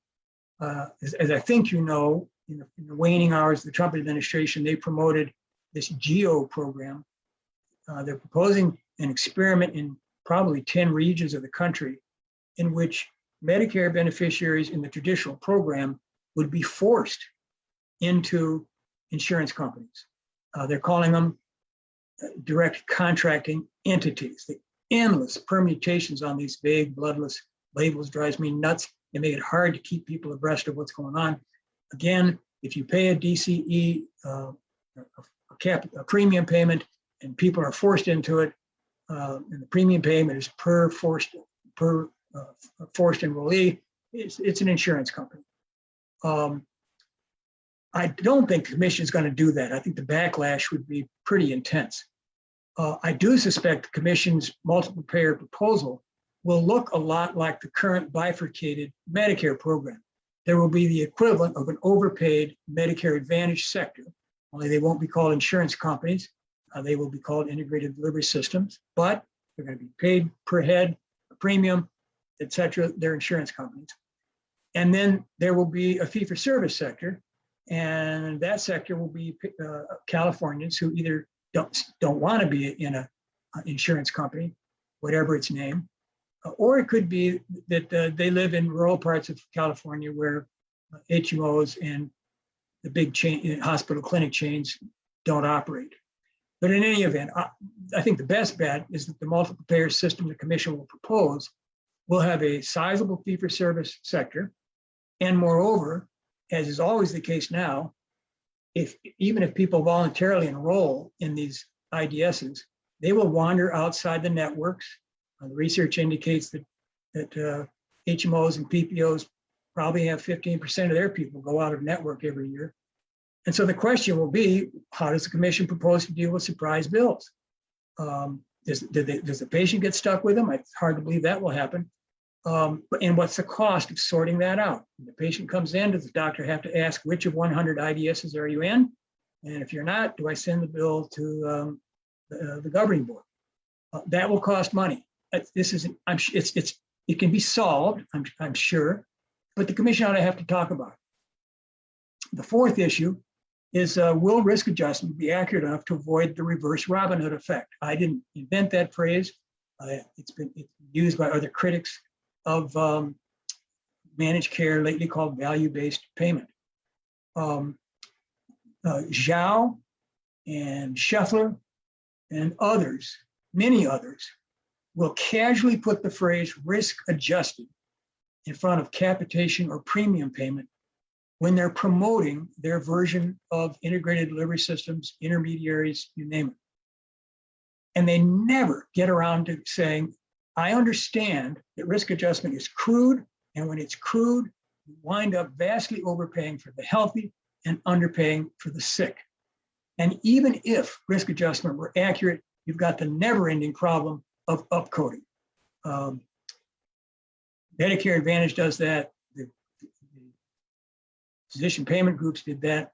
As I think you know, in the waning hours of the Trump administration, they promoted this GEO program. They're proposing an experiment in probably 10 regions of the country in which Medicare beneficiaries in the traditional program would be forced into insurance companies. They're calling them direct contracting entities. The endless permutations on these vague, bloodless labels drives me nuts. They make it hard to keep people abreast of what's going on. Again, if you pay a DCE, a premium payment, and people are forced into it, and the premium payment is per forced enrollee, it's an insurance company. I don't think the commission is going to do that. I think the backlash would be pretty intense. I do suspect the commission's multiple payer proposal will look a lot like the current bifurcated Medicare program. There will be the equivalent of an overpaid Medicare Advantage sector, only they won't be called insurance companies. They will be called integrated delivery systems, but They're going to be paid per head, a premium, et cetera. They're insurance companies. And then there will be a fee-for-service sector, and that sector will be Californians who either don't want to be in an insurance company, whatever its name, or it could be that they live in rural parts of California where HMOs and the big chain hospital clinic chains don't operate. But in any event, I think the best bet is that the multiple payer system the commission will propose will have a sizable fee-for-service sector. And moreover, as is always the case now, even if people voluntarily enroll in these IDSs, they will wander outside the networks. The research indicates that HMOs and PPOs probably have 15% of their people go out of network every year. And so the question will be, how does the commission propose to deal with surprise bills? Does the patient get stuck with them? It's hard to believe that will happen. And what's the cost of sorting that out? When the patient comes in, does the doctor have to ask which of 100 IDSs are you in? And if you're not, do I send the bill to the governing board? That will cost money. It can be solved, I'm sure, but the commission ought to have to talk about it. The fourth issue is will risk adjustment be accurate enough to avoid the reverse Robin Hood effect? I didn't invent that phrase. It's been used by other critics of managed care, lately called value-based payment. Zhao and Scheffler and others, many others, will casually put the phrase risk adjusted in front of capitation or premium payment when they're promoting their version of integrated delivery systems, intermediaries, you name it. And they never get around to saying, I understand that risk adjustment is crude, and when it's crude, you wind up vastly overpaying for the healthy and underpaying for the sick. And even if risk adjustment were accurate, you've got the never-ending problem of upcoding. Medicare Advantage does that. The physician payment groups did that.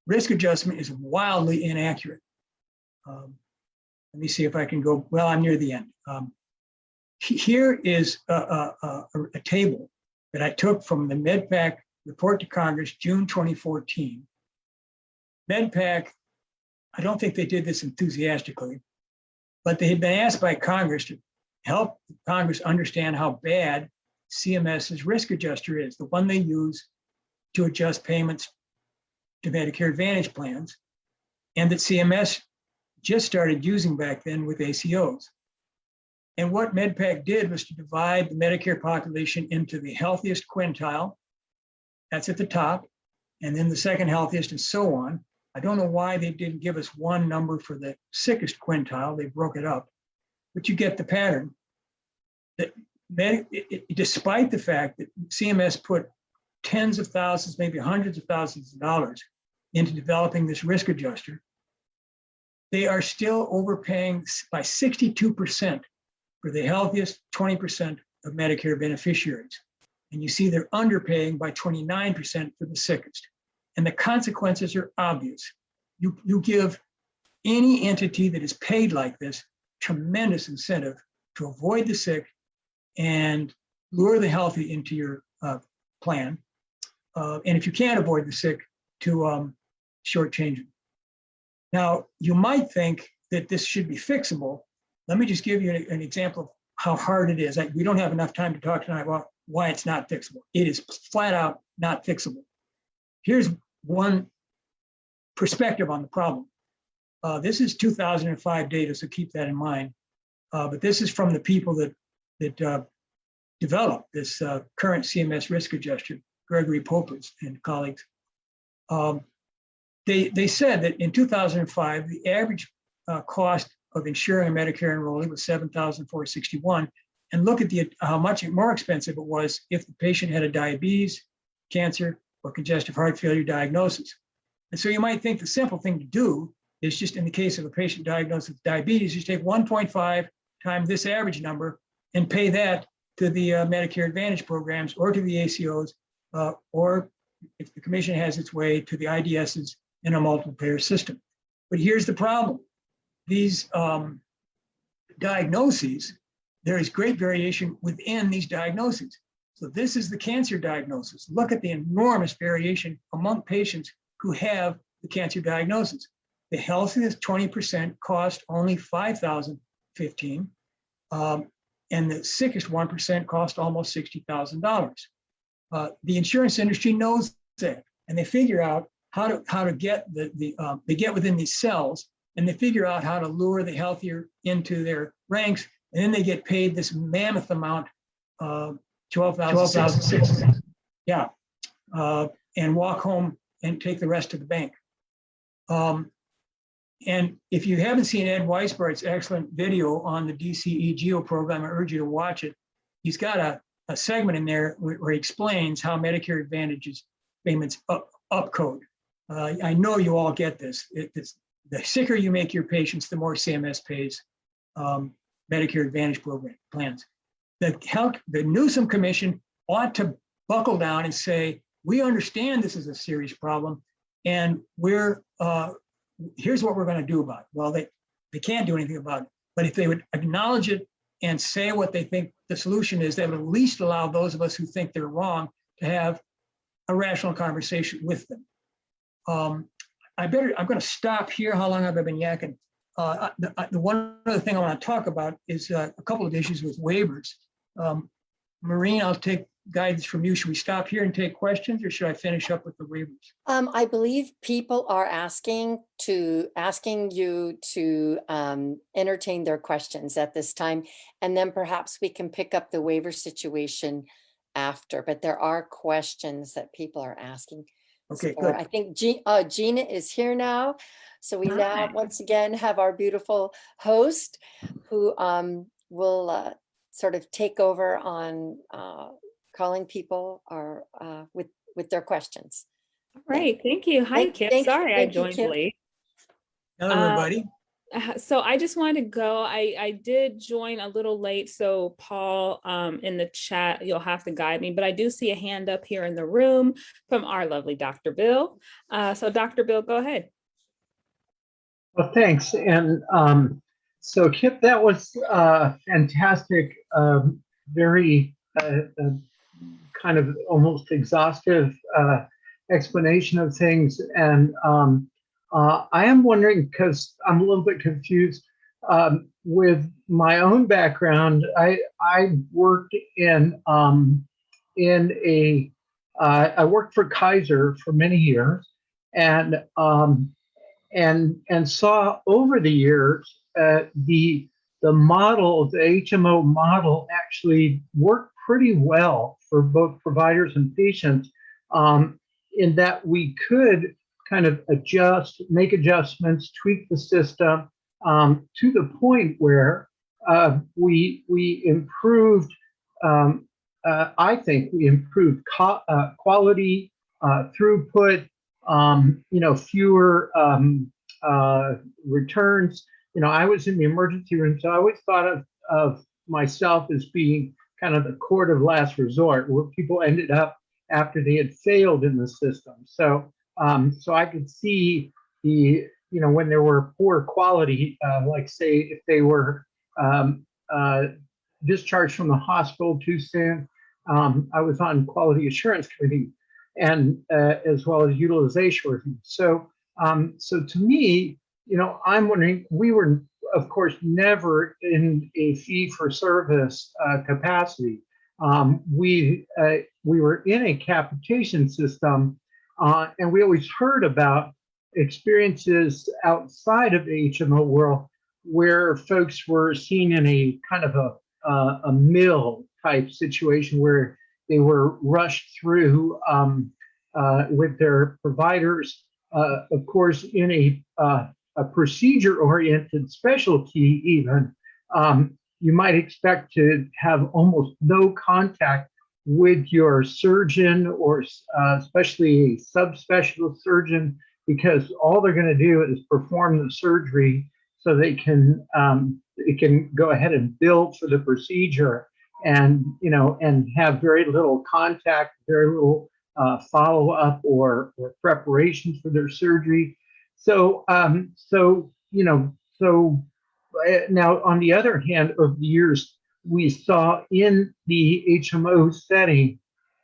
Risk adjustment is wildly inaccurate. Let me see if I can go, well, I'm near the end. Here is a table that I took from the MedPAC report to Congress, June 2014. MedPAC, I don't think they did this enthusiastically, but they had been asked by Congress to help Congress understand how bad CMS's risk adjuster is, the one they use to adjust payments to Medicare Advantage plans, and that CMS just started using back then with ACOs. And what MedPAC did was to divide the Medicare population into the healthiest quintile, that's at the top, and then the second healthiest and so on. I don't know why they didn't give us one number for the sickest quintile, they broke it up, but you get the pattern. That despite the fact that CMS put tens of thousands, maybe hundreds of thousands of dollars into developing this risk adjuster, they are still overpaying by 62% for the healthiest 20% of Medicare beneficiaries. And you see they're underpaying by 29% for the sickest. And the consequences are obvious. You give any entity that is paid like this tremendous incentive to avoid the sick and lure the healthy into your plan. And if you can't avoid the sick, to shortchange them. Now, you might think that this should be fixable. Let me just give you an example of how hard it is. We don't have enough time to talk tonight about why it's not fixable. It is flat out not fixable. Here's one perspective on the problem. This is 2005 data, so keep that in mind. But this is from the people that developed this current CMS risk adjuster, Gregory Popers and colleagues. They said that in 2005, the average cost of insuring a Medicare enrollee was $7,461. And look at how much more expensive it was if the patient had a diabetes, cancer, or congestive heart failure diagnosis. And so you might think the simple thing to do is just in the case of a patient diagnosed with diabetes, just take 1.5 times this average number and pay that to the Medicare Advantage programs or to the ACOs, or if the commission has its way, to the IDSs in a multiple payer system. But here's the problem. These diagnoses, there is great variation within these diagnoses. So this is the cancer diagnosis. Look at the enormous variation among patients who have the cancer diagnosis. The healthiest 20% cost only $5,015, and the sickest 1% cost almost $60,000. The insurance industry knows that, and they figure out how to get they get within these cells, and they figure out how to lure the healthier into their ranks, and then they get paid this mammoth amount, $12,600. Yeah, and walk home and take the rest to the bank. And if you haven't seen Ed Weisbart's excellent video on the DCE Geo program, I urge you to watch it. He's got a segment in there where he explains how Medicare Advantage's payments upcode. I know you all get this. The sicker you make your patients, the more CMS pays Medicare Advantage program plans. The Newsom Commission ought to buckle down and say, we understand this is a serious problem, and here's what we're going to do about it. Well, they can't do anything about it, but if they would acknowledge it and say what they think the solution is, that would at least allow those of us who think they're wrong to have a rational conversation with them. I'm going to stop here. How long have I been yakking? The one other thing I want to talk about is a couple of issues with waivers. Maureen, I'll take guidance from you. Should we stop here and take questions, or should I finish up with the waivers? I believe people are asking you to entertain their questions at this time, and then perhaps we can pick up the waiver situation after. But there are questions that people are asking. Okay, So good. I think Jeanna is here now. So we now once again have our beautiful host who will sort of take over on calling people or with their questions. All right, thank you. Hi, Kip. Sorry I joined late. Hello, everybody. So I just wanted to go. I did join a little late, so Paul, in the chat, you'll have to guide me, but I do see a hand up here in the room from our lovely Dr. Bill. So Dr. Bill, go ahead. Well, thanks. And so Kip, that was fantastic, very kind of almost exhaustive explanation of things. And I am wondering, because I'm a little bit confused with my own background. I worked I worked for Kaiser for many years, and saw over the years the model, the HMO model, actually worked pretty well for both providers and patients, in that we could kind of make adjustments, tweak the system to the point where we improved. I think we improved quality, throughput. Fewer returns. I was in the emergency room, so I always thought of myself as being kind of the court of last resort, where people ended up after they had failed in the system. So I could see when there were poor quality, like say if they were discharged from the hospital too soon. I was on quality assurance committee, and as well as utilization review. So to me, I'm wondering, we were, of course, never in a fee-for-service capacity. We were in a capitation system, and we always heard about experiences outside of the HMO world where folks were seen in a kind of a mill type situation where they were rushed through with their providers, of course, in a procedure-oriented specialty even. You might expect to have almost no contact with your surgeon, or especially a subspecialist surgeon, because all they're going to do is perform the surgery so they can go ahead and bill for the procedure, and have very little contact, very little follow-up or preparation for their surgery. So now, on the other hand, over the years, we saw in the HMO setting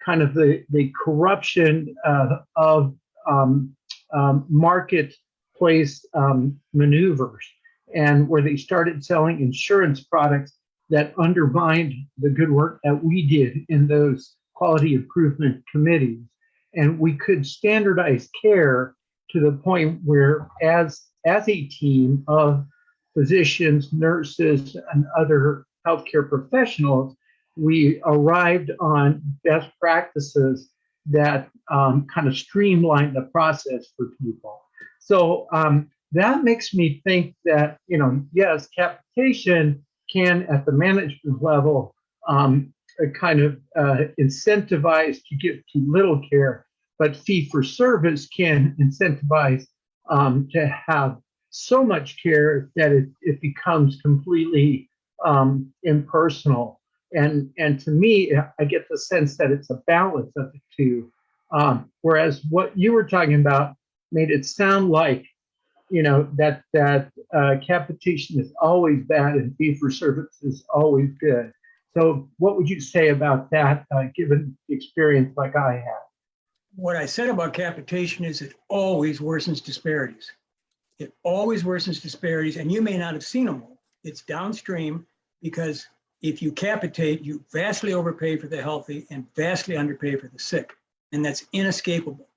kind of the corruption of marketplace maneuvers, and where they started selling insurance products that undermined the good work that we did in those quality improvement committees. And we could standardize care to the point where as a team of physicians, nurses, and other healthcare professionals, we arrived on best practices that kind of streamline the process for people. So that makes me think that, yes, capitation can, at the management level, kind of incentivize to give too little care, but fee for service can incentivize to have so much care that it becomes completely impersonal. And to me, I get the sense that it's a balance of the two. Whereas what you were talking about made it sound like, that capitation is always bad and fee for service is always good. So what would you say about that, given the experience like I had? What I said about capitation is it always worsens disparities. It always worsens disparities, and you may not have seen them all. It's downstream, because if you capitate, you vastly overpay for the healthy and vastly underpay for the sick, and that's inescapable.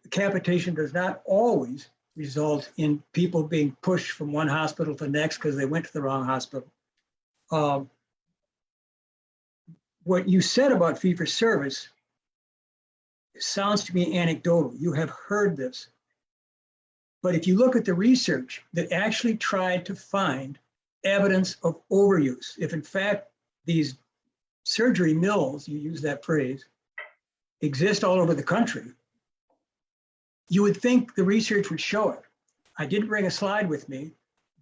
Capitation does not always result in people being pushed from one hospital to the next because they went to the wrong hospital. What you said about fee for service sounds to me anecdotal. You have heard this. But if you look at the research that actually tried to find evidence of overuse, if in fact these surgery mills, you use that phrase, exist all over the country, you would think the research would show it. I didn't bring a slide with me,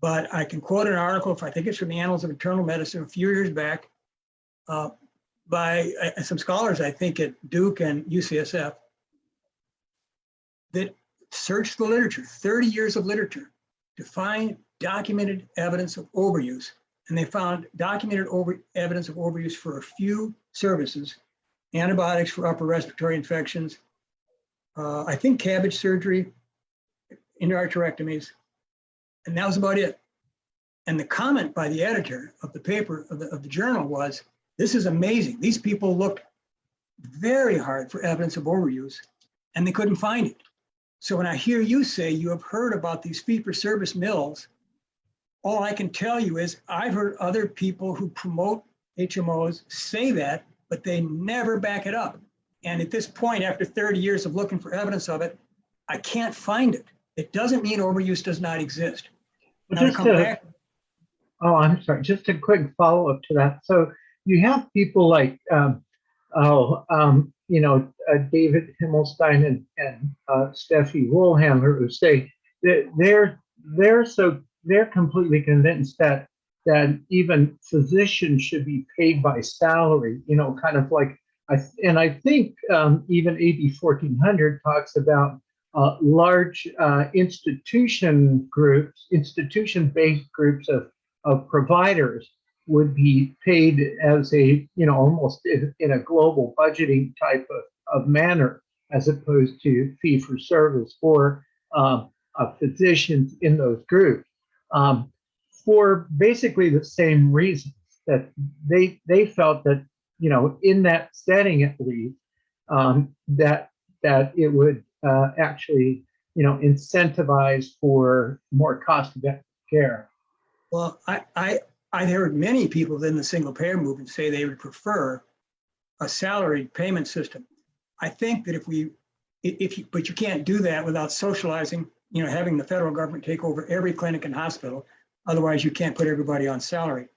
but I can quote an article, I think it's from the Annals of Internal Medicine a few years back, by some scholars, I think at Duke and UCSF, that searched the literature, 30 years of literature, to find documented evidence of overuse. And they found documented evidence of overuse for a few services: antibiotics for upper respiratory infections, I think cabbage surgery, endarterectomies, and that was about it. And the comment by the editor of the paper, of the journal, was, "This is amazing. These people looked very hard for evidence of overuse, and they couldn't find it." So when I hear you say you have heard about these fee-for-service mills, all I can tell you is I've heard other people who promote HMOs say that, but they never back it up. And at this point, after 30 years of looking for evidence of it, I can't find it. It doesn't mean overuse does not exist. I'm sorry, just a quick follow-up to that. So you have people like, David Himmelstein and Steffi Wohlhammer, who say that they're completely convinced that even physicians should be paid by salary, kind of like, and I think even AB1400 talks about large institution-based groups of providers would be paid as a, almost in a global budgeting type of manner, as opposed to fee for service for physicians in those groups, for basically the same reasons, that they felt that, in that setting at least, that it would actually, incentivize for more cost-effective care. Well, I heard many people in the single payer movement say they would prefer a salaried payment system. I think that but you can't do that without socializing, having the federal government take over every clinic and hospital. Otherwise, you can't put everybody on salary.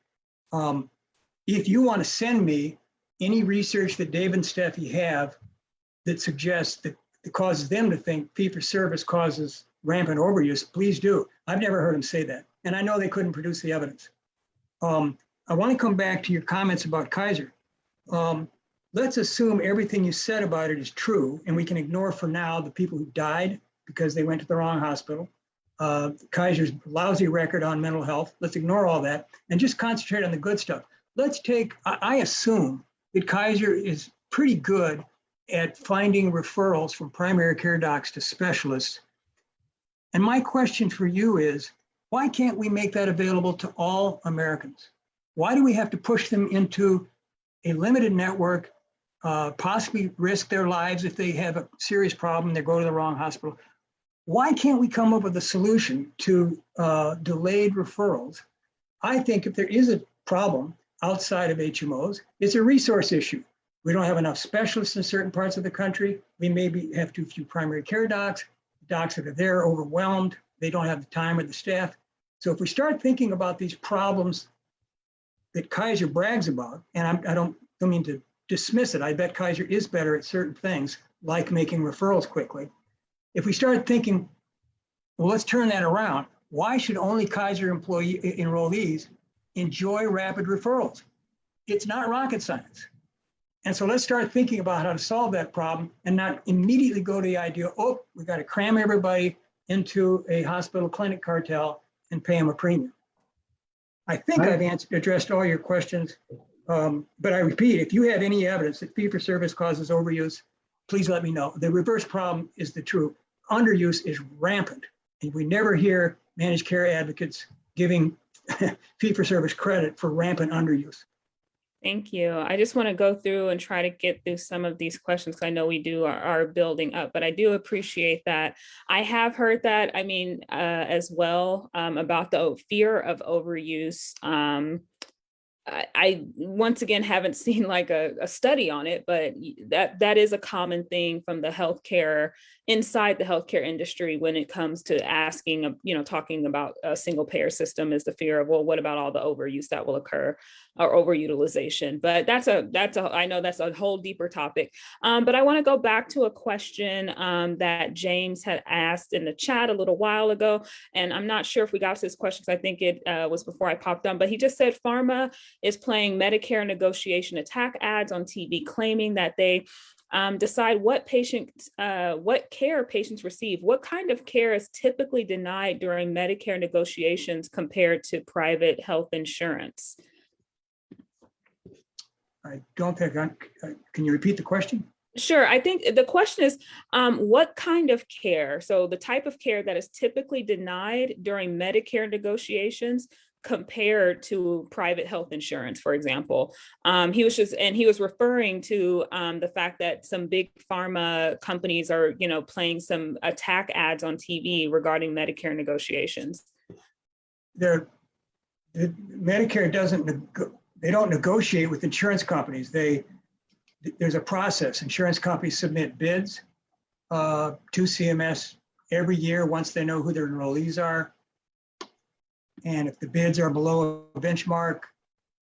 If you want to send me any research that Dave and Steffi have that suggests that it causes them to think fee for service causes rampant overuse, please do. I've never heard them say that. And I know they couldn't produce the evidence. I want to come back to your comments about Kaiser. Let's assume everything you said about it is true, and we can ignore for now the people who died because they went to the wrong hospital. Kaiser's lousy record on mental health. Let's ignore all that and just concentrate on the good stuff. Let's take, I assume that Kaiser is pretty good at finding referrals from primary care docs to specialists. And my question for you is, why can't we make that available to all Americans? Why do we have to push them into a limited network, possibly risk their lives if they have a serious problem, they go to the wrong hospital? Why can't we come up with a solution to delayed referrals? I think if there is a problem outside of HMOs, it's a resource issue. We don't have enough specialists in certain parts of the country. We maybe have too few primary care docs. Docs that are there are overwhelmed. They don't have the time or the staff. So if we start thinking about these problems that Kaiser brags about, and I don't mean to dismiss it. I bet Kaiser is better at certain things, like making referrals quickly. If we start thinking, well, let's turn that around. Why should only Kaiser enrollees enjoy rapid referrals? It's not rocket science. And so let's start thinking about how to solve that problem and not immediately go to the idea, oh, we got to cram everybody into a hospital clinic cartel and pay them a premium. I think I've addressed all your questions, but I repeat, if you have any evidence that fee-for-service causes overuse, please let me know. The reverse problem is the true. Underuse is rampant, and we never hear managed care advocates giving fee-for-service credit for rampant underuse. Thank you. I just want to go through and try to get through some of these questions because I know we are building up, but I do appreciate that. I have heard that, I mean, as well, about the fear of overuse. I once again haven't seen like a study on it, but that is a common thing from the healthcare, inside the healthcare industry when it comes to asking, talking about a single payer system, is the fear of, well, what about all the overuse that will occur or overutilization? But I know that's a whole deeper topic. But I want to go back to a question that James had asked in the chat a little while ago. And I'm not sure if we got to this question because I think it was before I popped on, but he just said pharma is playing Medicare negotiation attack ads on TV, claiming that they decide what care patients receive. What kind of care is typically denied during Medicare negotiations compared to private health insurance? I don't think can you repeat the question? Sure. I think the question is, what kind of care? So the type of care that is typically denied during Medicare negotiations compared to private health insurance, for example. He was referring to the fact that some big pharma companies are, playing some attack ads on TV regarding Medicare negotiations. Medicare they don't negotiate with insurance companies. There's a process. Insurance companies submit bids to CMS every year once they know who their enrollees are. And if the bids are below a benchmark,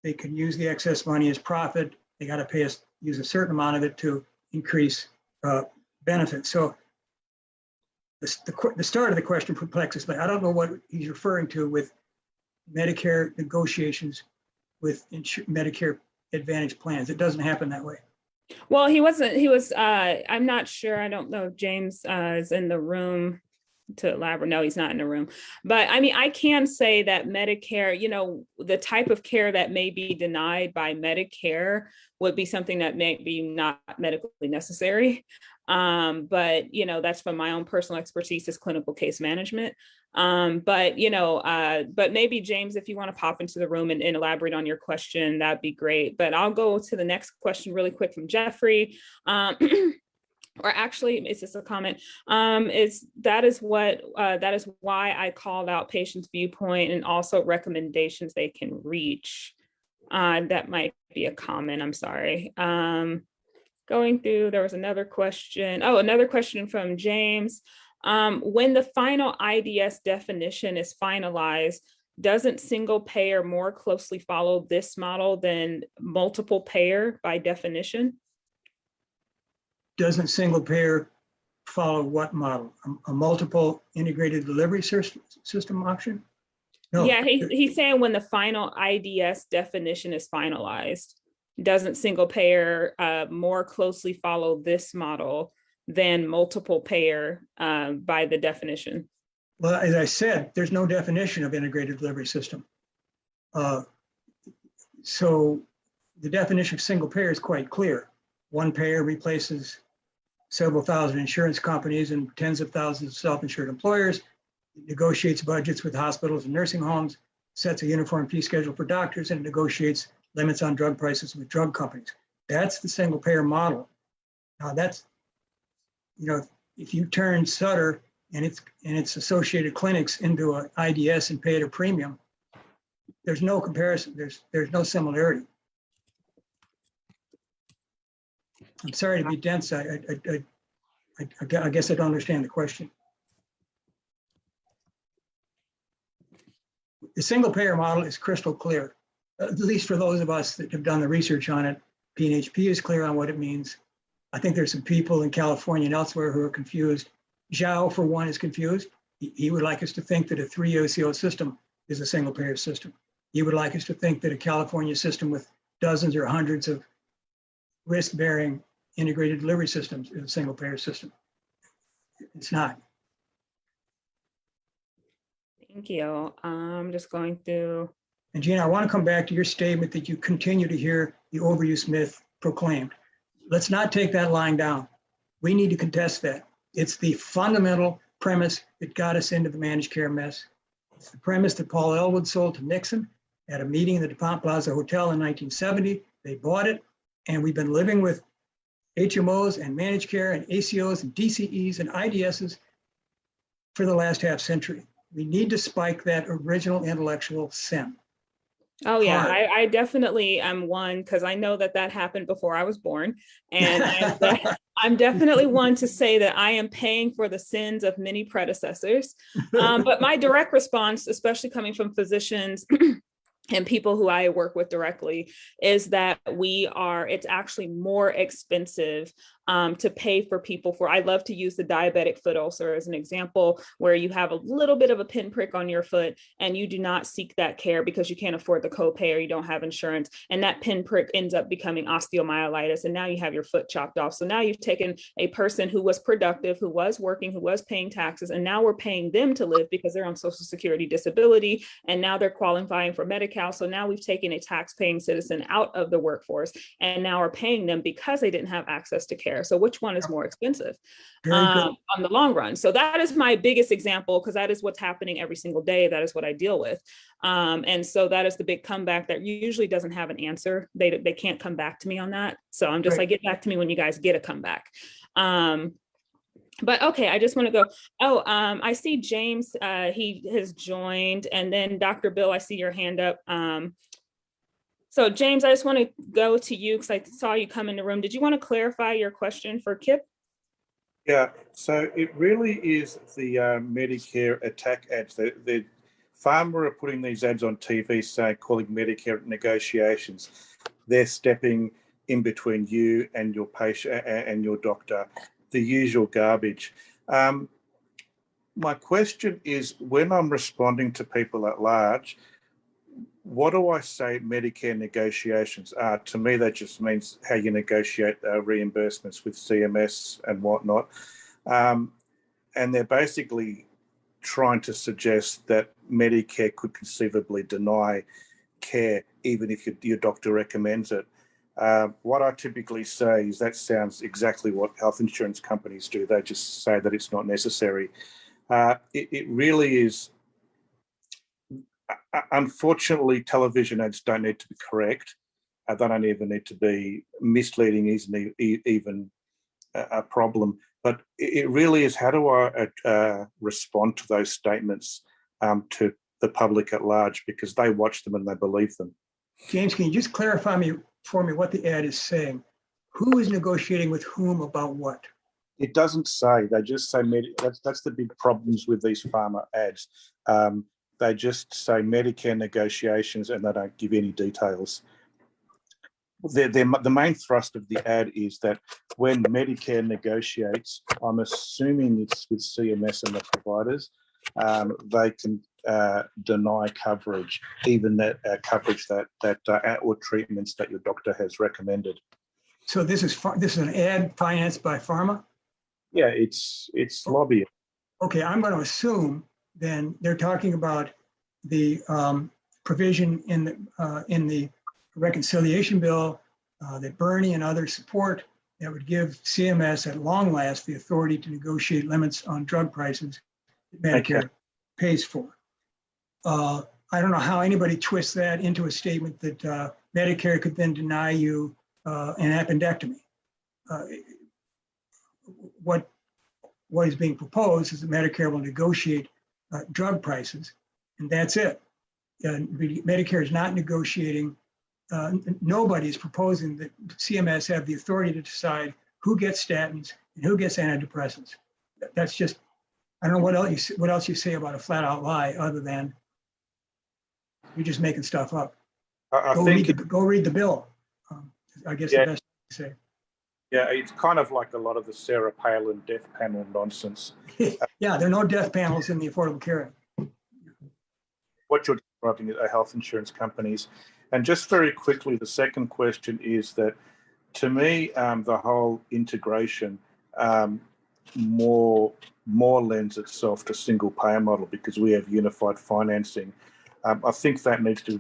they can use the excess money as profit. They got to use a certain amount of it to increase benefits. So the start of the question perplexes me. I don't know what he's referring to with Medicare negotiations with Medicare Advantage plans. It doesn't happen that way. Well, I'm not sure. I don't know if James is in the room to elaborate. No, he's not in the room. But I mean, I can say that Medicare, the type of care that may be denied by Medicare would be something that may be not medically necessary. But, that's from my own personal expertise is clinical case management. But maybe James, if you want to pop into the room and elaborate on your question, that'd be great. But I'll go to the next question really quick from Jeffrey. Or actually, it's just a comment. That is why I called out patients' viewpoint and also recommendations they can reach. That might be a comment. I'm sorry. Going through, there was another question. Oh, another question from James. When the final IDS definition is finalized, doesn't single payer more closely follow this model than multiple payer by definition? Doesn't single payer follow what model? A multiple integrated delivery system option? No. Yeah, he's saying when the final IDS definition is finalized, doesn't single payer more closely follow this model than multiple payer by the definition? Well, as I said, there's no definition of integrated delivery system. So the definition of single payer is quite clear. One payer replaces several thousand insurance companies and tens of thousands of self-insured employers, negotiates budgets with hospitals and nursing homes, sets a uniform fee schedule for doctors, and negotiates limits on drug prices with drug companies. That's the single payer model. Now that's, if you turn Sutter and its associated clinics into an IDS and pay it a premium, there's no comparison. There's no similarity. I'm sorry to be dense. I guess I don't understand the question. The single payer model is crystal clear, at least for those of us that have done the research on it. PNHP is clear on what it means. I think there's some people in California and elsewhere who are confused. Zhao, for one, is confused. He would like us to think that a 3 ACO system is a single payer system. He would like us to think that a California system with dozens or hundreds of risk-bearing integrated delivery systems is a single payer system. It's not. Thank you. I'm just going through. And Jeanna, I want to come back to your statement that you continue to hear the overuse myth proclaimed. Let's not take that lying down. We need to contest that. It's the fundamental premise that got us into the managed care mess. It's the premise that Paul Elwood sold to Nixon at a meeting in the DuPont Plaza Hotel in 1970. They bought it, and we've been living with HMOs and managed care and ACOs and DCEs and IDSs for the last half century. We need to spike that original intellectual sin. Oh yeah, I definitely am one, because I know that happened before I was born. And I'm definitely one to say that I am paying for the sins of many predecessors. But my direct response, especially coming from physicians and people who I work with directly, is that it's actually more expensive to pay for people for. I love to use the diabetic foot ulcer as an example, where you have a little bit of a pinprick on your foot and you do not seek that care because you can't afford the copay or you don't have insurance. And that pinprick ends up becoming osteomyelitis. And now you have your foot chopped off. So now you've taken a person who was productive, who was working, who was paying taxes, and now we're paying them to live because they're on Social Security disability. And now they're qualifying for Medi-Cal. So now we've taken a tax-paying citizen out of the workforce and now are paying them because they didn't have access to care. So which one is more expensive on the long run? So that is my biggest example, because that is what's happening every single day. That is what I deal with. And so that is the big comeback that usually doesn't have an answer. They can't come back to me on that. So I'm just like, get back to me when you guys get a comeback. But okay, I just want to go. Oh, I see James, he has joined, and then Dr. Bill, I see your hand up. So James, I just want to go to you because I saw you come in the room. Did you want to clarify your question for Kip? Yeah, so it really is the Medicare attack ads. The pharma are putting these ads on TV, calling Medicare negotiations. They're stepping in between you and your patient and your doctor, the usual garbage. My question is, when I'm responding to people at large, what do I say Medicare negotiations are? To me, that just means how you negotiate reimbursements with CMS and whatnot. And they're basically trying to suggest that Medicare could conceivably deny care, even if your doctor recommends it. What I typically say is that sounds exactly what health insurance companies do. They just say that it's not necessary. It really is. Unfortunately, television ads don't need to be correct. They don't even need to be misleading, isn't even a problem. But it really is, how do I respond to those statements to the public at large? Because they watch them and they believe them. James, can you just clarify for me what the ad is saying? Who is negotiating with whom about what? It doesn't say. They just say, that's the big problems with these pharma ads. They just say Medicare negotiations and they don't give any details. The main thrust of the ad is that when Medicare negotiates, I'm assuming it's with CMS and the providers, they can deny coverage, even that coverage that or treatments that your doctor has recommended. So this is an ad financed by pharma? Yeah, it's lobbying. Okay, I'm going to assume then they're talking about the provision in the reconciliation bill that Bernie and others support that would give CMS at long last the authority to negotiate limits on drug prices that Medicare pays for. I don't know how anybody twists that into a statement that Medicare could then deny you an appendectomy. What is being proposed is that Medicare will negotiate drug prices, and that's it. Medicare is not negotiating. Nobody is proposing that CMS have the authority to decide who gets statins and who gets antidepressants. That's just, I don't know what else you say about a flat out lie other than you're just making stuff up. Go read the bill. I guess the best to say. Yeah, it's kind of like a lot of the Sarah Palin death panel nonsense. Yeah, there are no death panels in the Affordable Care Act. What you're describing are health insurance companies. And just very quickly, the second question is that, to me, the whole integration more lends itself to single payer model because we have unified financing. I think that needs to,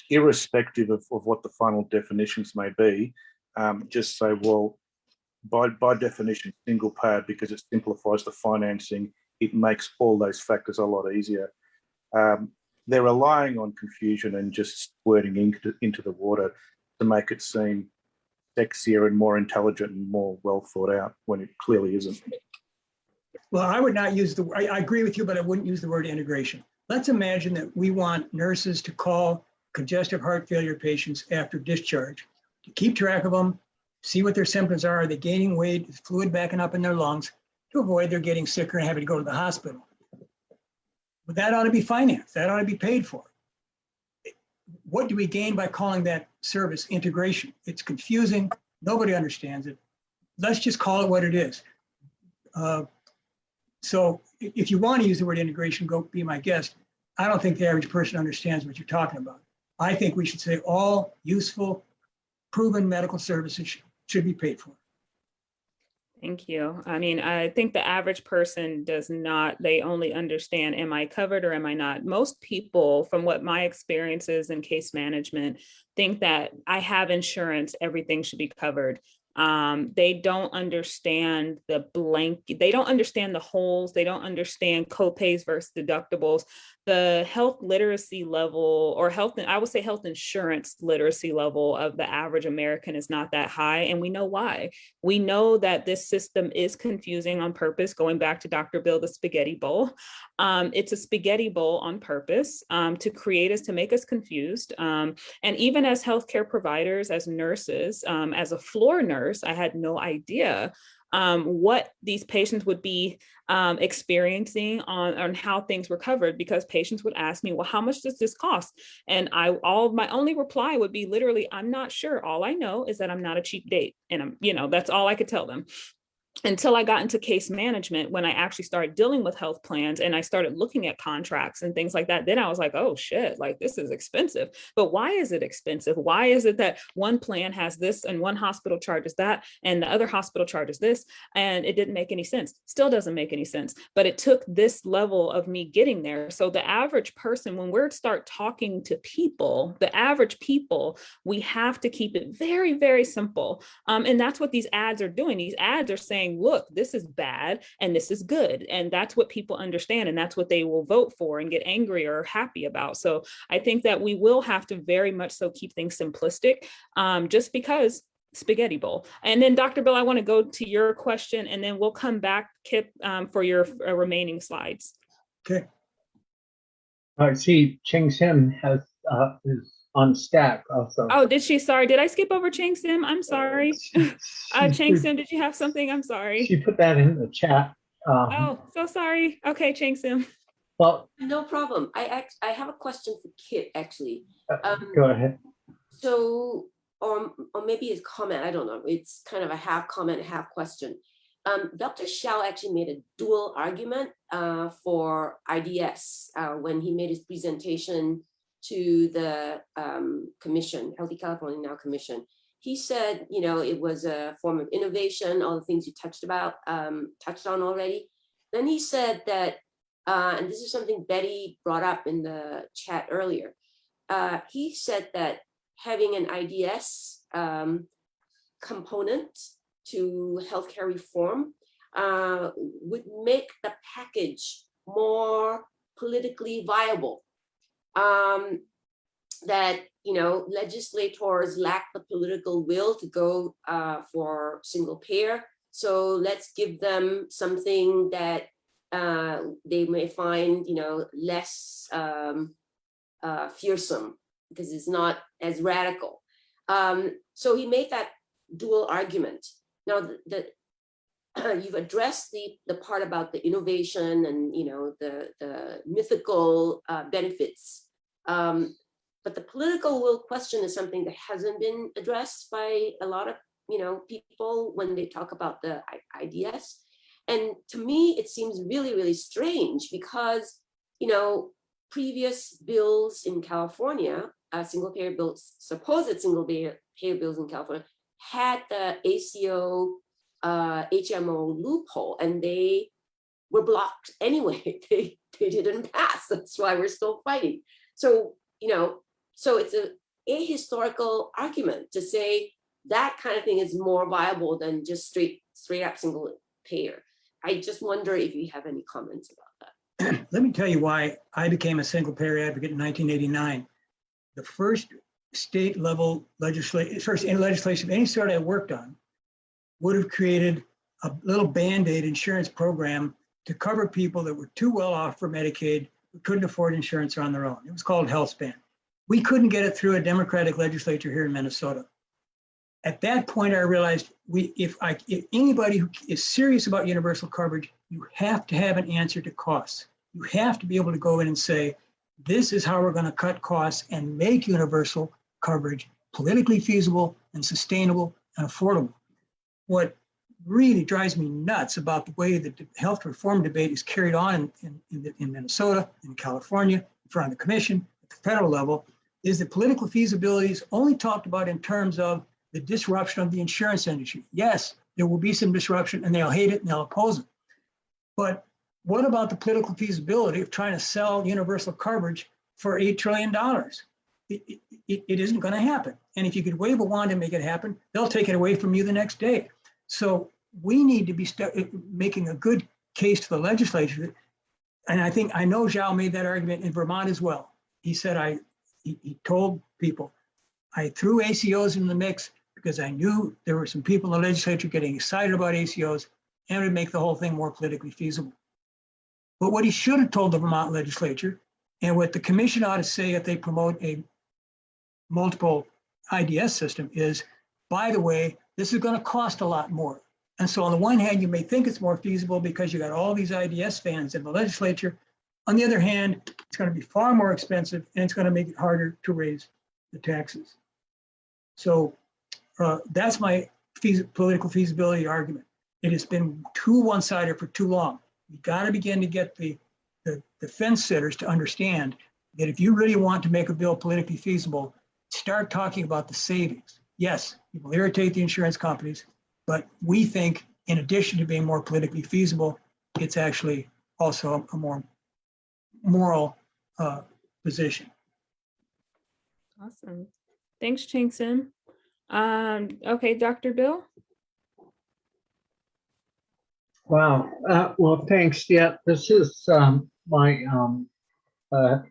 irrespective of what the final definitions may be, just say, well, by definition, single payer, because it simplifies the financing, it makes all those factors a lot easier. They're relying on confusion and just squirting into the water to make it seem sexier and more intelligent and more well thought out when it clearly isn't. Well, I would not use I agree with you, but I wouldn't use the word integration. Let's imagine that we want nurses to call congestive heart failure patients after discharge to keep track of them, see what their symptoms are they gaining weight, is fluid backing up in their lungs, to avoid their getting sicker and having to go to the hospital. But that ought to be financed. That ought to be paid for. What do we gain by calling that service integration? It's confusing. Nobody understands it. Let's just call it what it is. So if you want to use the word integration, go be my guest. I don't think the average person understands what you're talking about. I think we should say all useful, proven medical services should be paid for. Thank you. I mean, I think the average person does not, they only understand, am I covered or am I not? Most people, from what my experience is in case management, think that I have insurance, everything should be covered. They don't understand they don't understand the holes. They don't understand copays versus deductibles. The health literacy level, or I would say health insurance literacy level of the average American is not that high. And we know why. We know that this system is confusing on purpose, going back to Dr. Bill, the spaghetti bowl. It's a spaghetti bowl on purpose to create us, to make us confused. And even as healthcare providers, as nurses, as a floor nurse, I had no idea what these patients would be experiencing on how things were covered, because patients would ask me, well, how much does this cost? And my only reply would be literally, I'm not sure. All I know is that I'm not a cheap date. And that's all I could tell them. Until I got into case management, when I actually started dealing with health plans and I started looking at contracts and things like that, then I was like, oh shit, like this is expensive. But why is it expensive? Why is it that one plan has this and one hospital charges that and the other hospital charges this? And it didn't make any sense. Still doesn't make any sense. But it took this level of me getting there. So the average person, when we start talking to people, the average people, we have to keep it very, very simple. And that's what these ads are doing. These ads are saying, look, this is bad and this is good. And that's what people understand. And that's what they will vote for and get angry or happy about. So I think that we will have to very much so keep things simplistic, just because spaghetti bowl. And then Dr. Bill, I want to go to your question and then we'll come back, Kip, for your remaining slides. Okay. I see Cheng Sim is on stack also. Oh, did she? Sorry. Did I skip over Cheng Sim? I'm sorry. Cheng Sim, did you have something? I'm sorry. She put that in the chat. Oh, so sorry. Okay, Cheng Sim. Well, no problem. I have a question for Kip, actually. Go ahead. So, or maybe it's comment, I don't know. It's kind of a half comment, half question. Dr. Shao actually made a dual argument for IDS when he made his presentation to the commission, Healthy California Now Commission. He said, it was a form of innovation, all the things you touched on already. Then he said that and this is something Betty brought up in the chat earlier. He said that having an IDS component to healthcare reform would make the package more politically viable. That, you know, legislators lack the political will to go for single payer. So let's give them something that they may find, you know, less fearsome because it's not as radical. So he made that dual argument. Now, you've addressed the part about the innovation and, you know, the mythical benefits. But the political will question is something that hasn't been addressed by a lot of, you know, people when they talk about the IDS. And to me, it seems really, really strange because, you know, previous bills in California, single payer bills, supposed single payer bills in California, had the ACO HMO loophole, and they were blocked anyway. They didn't pass. That's why we're still fighting. So, you know, so it's a ahistorical argument to say that kind of thing is more viable than just straight up single payer. I just wonder if you have any comments about that. Let me tell you why I became a single payer advocate in 1989. The first state level legislation of any sort I worked on would have created a little Band-Aid insurance program to cover people that were too well off for Medicaid, who couldn't afford insurance on their own. It was called HealthSpan. We couldn't get it through a Democratic legislature here in Minnesota. At that point, I realized if anybody who is serious about universal coverage, you have to have an answer to costs. You have to be able to go in and say, this is how we're going to cut costs and make universal coverage politically feasible and sustainable and affordable. What really drives me nuts about the way that the health reform debate is carried on in Minnesota, in California, in front of the commission, at the federal level, is that political feasibility is only talked about in terms of the disruption of the insurance industry. Yes, there will be some disruption and they'll hate it and they'll oppose it. But what about the political feasibility of trying to sell universal coverage for $8 trillion? It isn't going to happen. And if you could wave a wand and make it happen, they'll take it away from you the next day. So we need to be making a good case to the legislature. And I know Zhao made that argument in Vermont as well. He said, he told people, I threw ACOs in the mix because I knew there were some people in the legislature getting excited about ACOs and it would make the whole thing more politically feasible. But what he should have told the Vermont legislature, and what the commission ought to say if they promote a multiple IDS system is, by the way, this is going to cost a lot more. And so on the one hand, you may think it's more feasible because you got all these IDS fans in the legislature. On the other hand, it's going to be far more expensive and it's going to make it harder to raise the taxes. So that's my political feasibility argument. It has been too one-sided for too long. You got to begin to get the fence sitters to understand that if you really want to make a bill politically feasible, start talking about the savings. Yes, it will irritate the insurance companies, but we think in addition to being more politically feasible, it's actually also a more moral position. Awesome. Thanks, Changson. Okay, Dr. Bill. Wow. Well, thanks. Yeah, this is my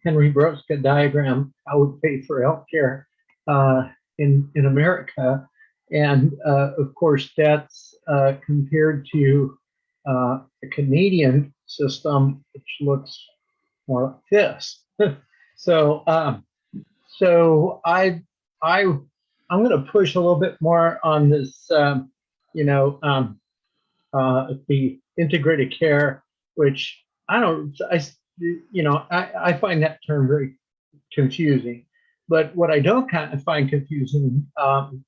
Henry Broska diagram. I would pay for healthcare in America, and of course that's compared to the Canadian system, which looks more like this. So I'm going to push a little bit more on this, the integrated care, which I find that term very confusing. But what I don't kind of find confusing,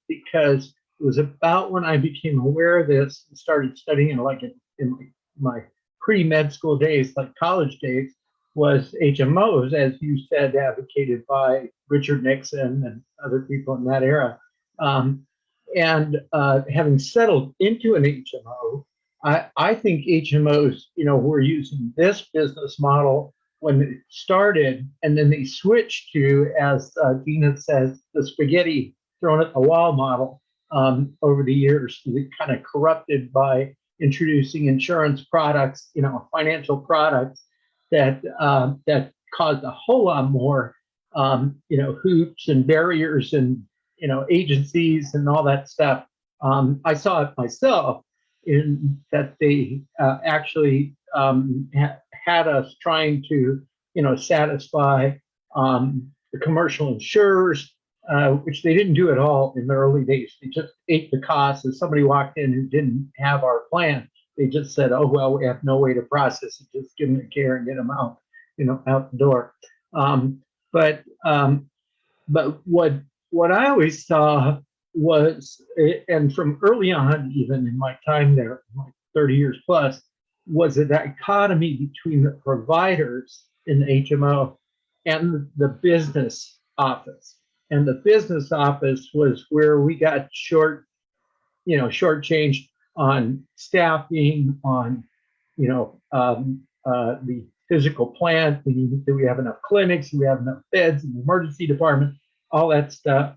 because it was about when I became aware of this and started studying in my pre-med school days, like college days, was HMOs, as you said, advocated by Richard Nixon and other people in that era. And having settled into an HMO, I think HMOs, were using this business model when it started, and then they switched to, as Jeanna says, the spaghetti thrown at the wall model over the years. They kind of corrupted by introducing insurance products, financial products that caused a whole lot more, hoops and barriers and agencies and all that stuff. I saw it myself in that they actually had us trying to, satisfy the commercial insurers, which they didn't do at all in the early days. They just ate the cost. If somebody walked in who didn't have our plan, they just said, "Oh well, we have no way to process it. Just give them the care and get them out, out the door." But what I always saw was, and from early on, even in my time there, like 30 years plus, was a dichotomy between the providers in the HMO and the business office. And the business office was where we got shortchanged on staffing, on, the physical plant. Do we have enough clinics? Do we have enough beds in the emergency department? All that stuff.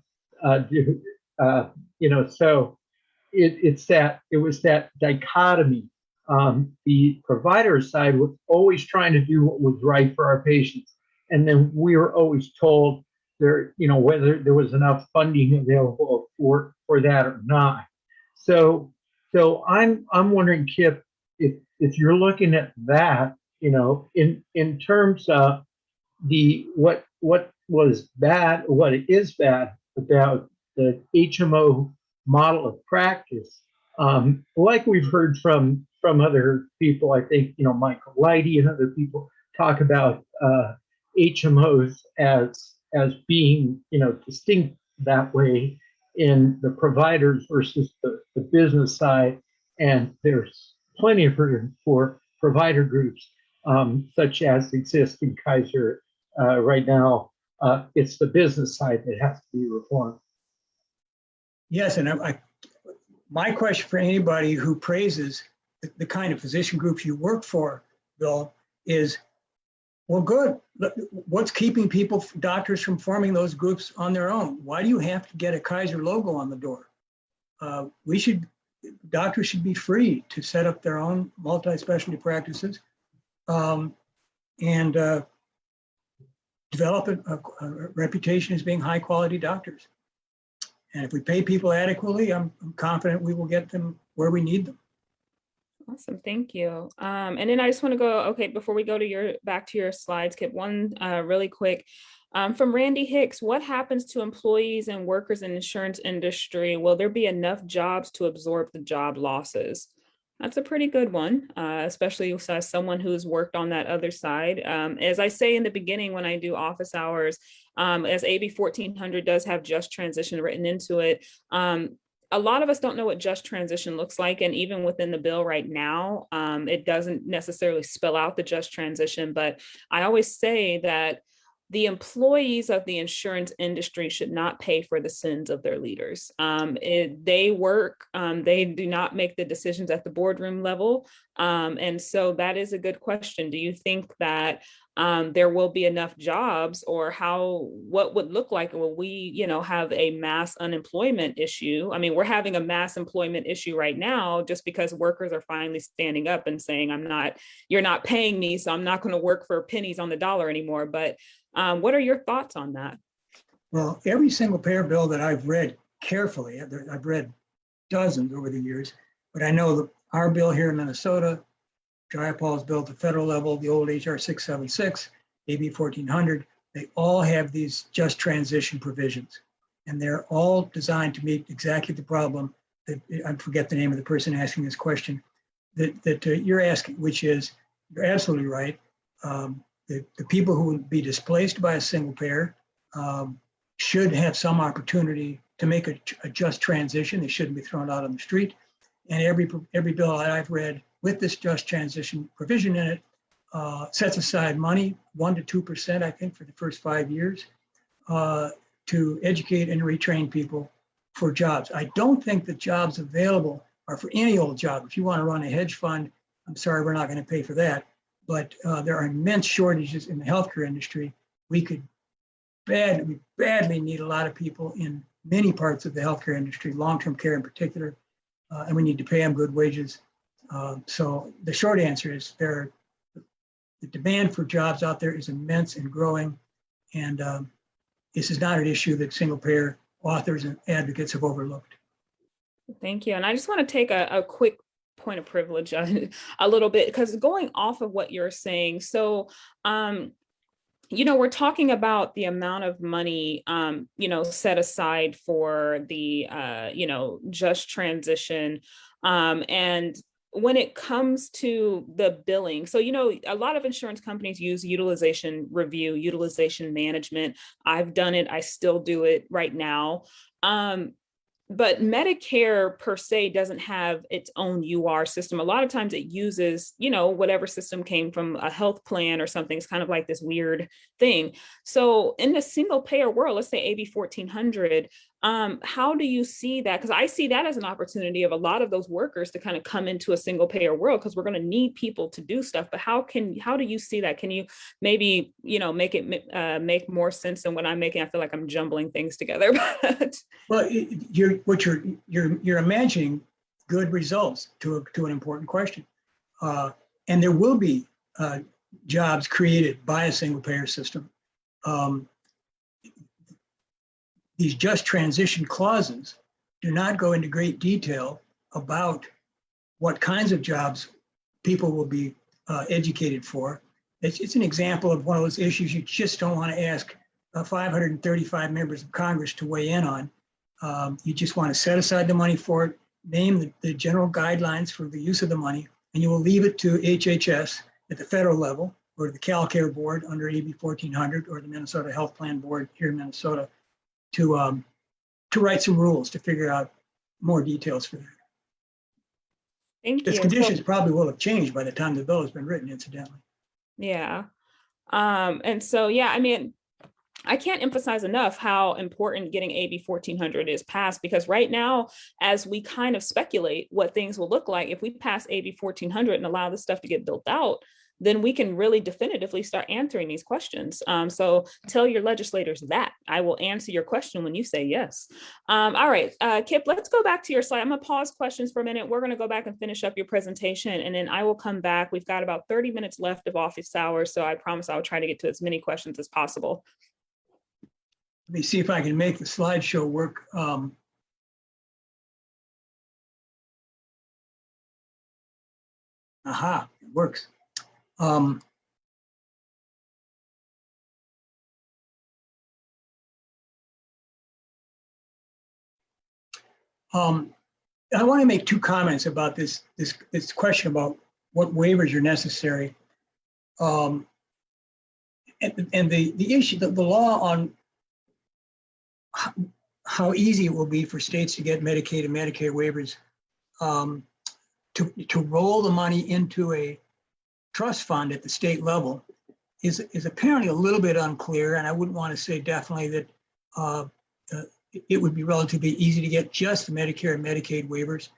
So it was that dichotomy. The provider side was always trying to do what was right for our patients, and then we were always told there, whether there was enough funding available for that or not. So I'm wondering, Kip, if you're looking at that, in terms of what was bad, what is bad about the HMO model of practice, like we've heard from other people. I think Michael Leidy and other people talk about HMOs as being distinct that way in the providers versus the business side, and there's plenty of room for provider groups such as exist in Kaiser right now. It's the business side that has to be reformed. Yes, and my question for anybody who praises the kind of physician groups you work for, Bill, is, well, good. What's keeping doctors from forming those groups on their own? Why do you have to get a Kaiser logo on the door? Doctors should be free to set up their own multi-specialty practices and develop a reputation as being high-quality doctors. And if we pay people adequately, I'm confident we will get them where we need them. Awesome, thank you. And then I just want to go, before we go to back to your slides, Kip, one really quick. From Randy Hicks, what happens to employees and workers in the insurance industry? Will there be enough jobs to absorb the job losses? That's a pretty good one, especially as someone who's worked on that other side. As I say in the beginning when I do office hours, as AB 1400 does have just transition written into it, a lot of us don't know what just transition looks like. And even within the bill right now, it doesn't necessarily spell out the just transition. But I always say that the employees of the insurance industry should not pay for the sins of their leaders. They work, they do not make the decisions at the boardroom level. And so that is a good question. Do you think that there will be enough jobs, or what would look like when we, have a mass unemployment issue? I mean, we're having a mass employment issue right now just because workers are finally standing up and saying, you're not paying me, so I'm not going to work for pennies on the dollar anymore. But what are your thoughts on that? Well, every single payer bill that I've read carefully, I've read dozens over the years, but I know that our bill here in Minnesota, Jayapal's bill at the federal level, the old HR 676, AB 1400, they all have these just transition provisions. And they're all designed to meet exactly the problem that, I forget the name of the person asking this question, that you're asking, which is, you're absolutely right. The people who would be displaced by a single payer should have some opportunity to make a just transition. They shouldn't be thrown out on the street. And every bill that I've read with this just transition provision in it sets aside money, 1% to 2%, I think, for the first 5 years to educate and retrain people for jobs. I don't think the jobs available are for any old job. If you want to run a hedge fund, I'm sorry, we're not going to pay for that. But there are immense shortages in the healthcare industry. We could badly need a lot of people in many parts of the healthcare industry, long-term care in particular, and we need to pay them good wages. So the short answer is the demand for jobs out there is immense and growing, and this is not an issue that single-payer authors and advocates have overlooked. Thank you. And I just want to take a quick point of privilege a little bit, because going off of what you're saying, so we're talking about the amount of money, set aside for the, just transition. And when it comes to the billing, so, a lot of insurance companies use utilization review, utilization management. I've done it. I still do it right now. But Medicare per se doesn't have its own UR system. A lot of times it uses, whatever system came from a health plan or something. It's kind of like this weird thing. So in the single payer world, let's say AB 1400, how do you see that? Because I see that as an opportunity of a lot of those workers to kind of come into a single payer world, because we're going to need people to do stuff. But how do you see that? Can you maybe, make it make more sense than what I'm making? I feel like I'm jumbling things together. Well, you're imagining good results to an important question, and there will be jobs created by a single payer system. These just transition clauses do not go into great detail about what kinds of jobs people will be educated for. It's an example of one of those issues you just don't want to ask 535 members of Congress to weigh in on. You just want to set aside the money for it, name the general guidelines for the use of the money, and you will leave it to HHS at the federal level, or the CalCare board under AB 1400, or the Minnesota Health Plan Board here in Minnesota, to write some rules to figure out more details for that. Thank you. Its conditions probably will have changed by the time the bill has been written, incidentally. Yeah. And so, I mean, I can't emphasize enough how important getting AB 1400 is passed, because right now, as we kind of speculate what things will look like, if we pass AB 1400 and allow this stuff to get built out, then we can really definitively start answering these questions. So tell your legislators that. I will answer your question when you say yes. All right, Kip, let's go back to your slide. I'm gonna pause questions for a minute. We're gonna go back and finish up your presentation, and then I will come back. We've got about 30 minutes left of office hours, so I promise I'll try to get to as many questions as possible. Let me see if I can make the slideshow work. Aha, it works. I want to make two comments about this question about what waivers are necessary, and the issue, the law on how easy it will be for states to get Medicaid and Medicare waivers, to roll the money into a trust fund at the state level is apparently a little bit unclear, and I wouldn't want to say definitely that it would be relatively easy to get just the Medicare and Medicaid waivers.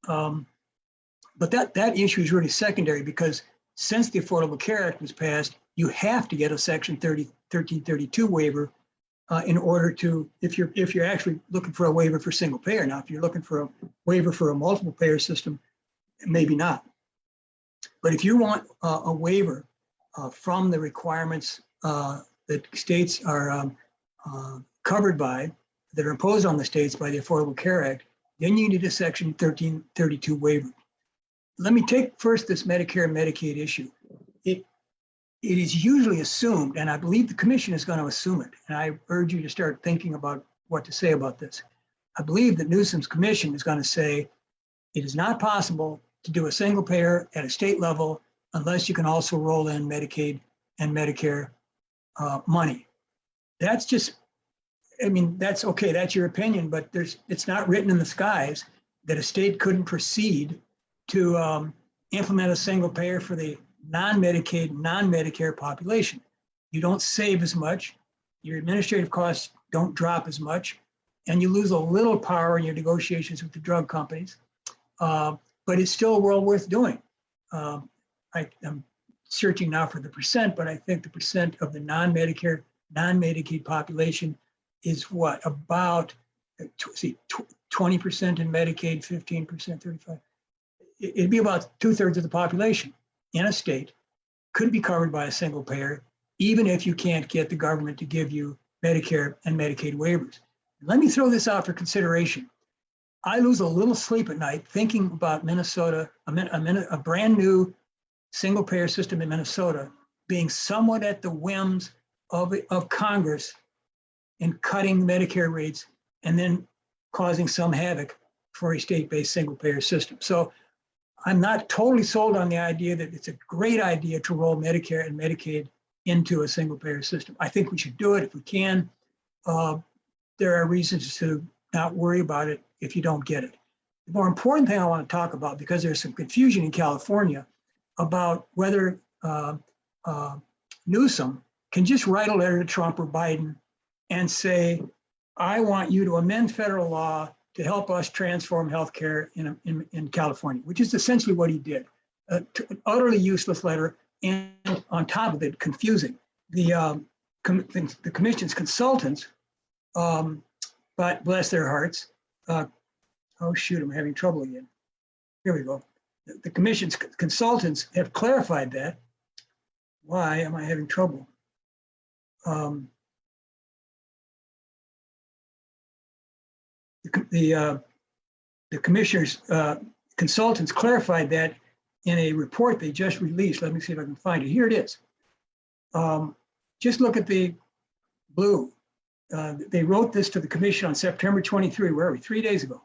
But that issue is really secondary, because since the Affordable Care Act was passed, you have to get a Section 1332 waiver in order to, if you're actually looking for a waiver for single payer. Now, if you're looking for a waiver for a multiple payer system, maybe not. But if you want a waiver from the requirements that states are covered by, that are imposed on the states by the Affordable Care Act, then you need a Section 1332 waiver. Let me take first this Medicare and Medicaid issue. It is usually assumed, and I believe the commission is going to assume it, and I urge you to start thinking about what to say about this. I believe that Newsom's commission is going to say it is not possible to do a single payer at a state level unless you can also roll in Medicaid and Medicare money. That's just, I mean, that's okay, that's your opinion, but it's not written in the skies that a state couldn't proceed to implement a single payer for the non-Medicaid, non-Medicare population. You don't save as much, your administrative costs don't drop as much, and you lose a little power in your negotiations with the drug companies. but it's still a world worth doing. I'm searching now for the percent, but I think the percent of the non-Medicare, non-Medicaid population is what, about 20% in Medicaid, 15%, 35. It'd be about 2/3 of the population in a state could be covered by a single payer, even if you can't get the government to give you Medicare and Medicaid waivers. Let me throw this out for consideration. I lose a little sleep at night thinking about Minnesota, a brand new single payer system in Minnesota being somewhat at the whims of Congress in cutting Medicare rates and then causing some havoc for a state-based single payer system. So I'm not totally sold on the idea that it's a great idea to roll Medicare and Medicaid into a single payer system. I think we should do it if we can. There are reasons to not worry about it if you don't get it. The more important thing I want to talk about, because there's some confusion in California about whether Newsom can just write a letter to Trump or Biden and say, I want you to amend federal law to help us transform healthcare in California, which is essentially what he did. An utterly useless letter, and on top of it, confusing. The commission's consultants, but bless their hearts. Oh shoot, I'm having trouble again. Here we go. The commission's consultants have clarified that. Why am I having trouble? The commissioner's consultants clarified that in a report they just released. Let me see if I can find it. Here it is. Just look at the blue. They wrote this to the commission on September 23, where are we, 3 days ago.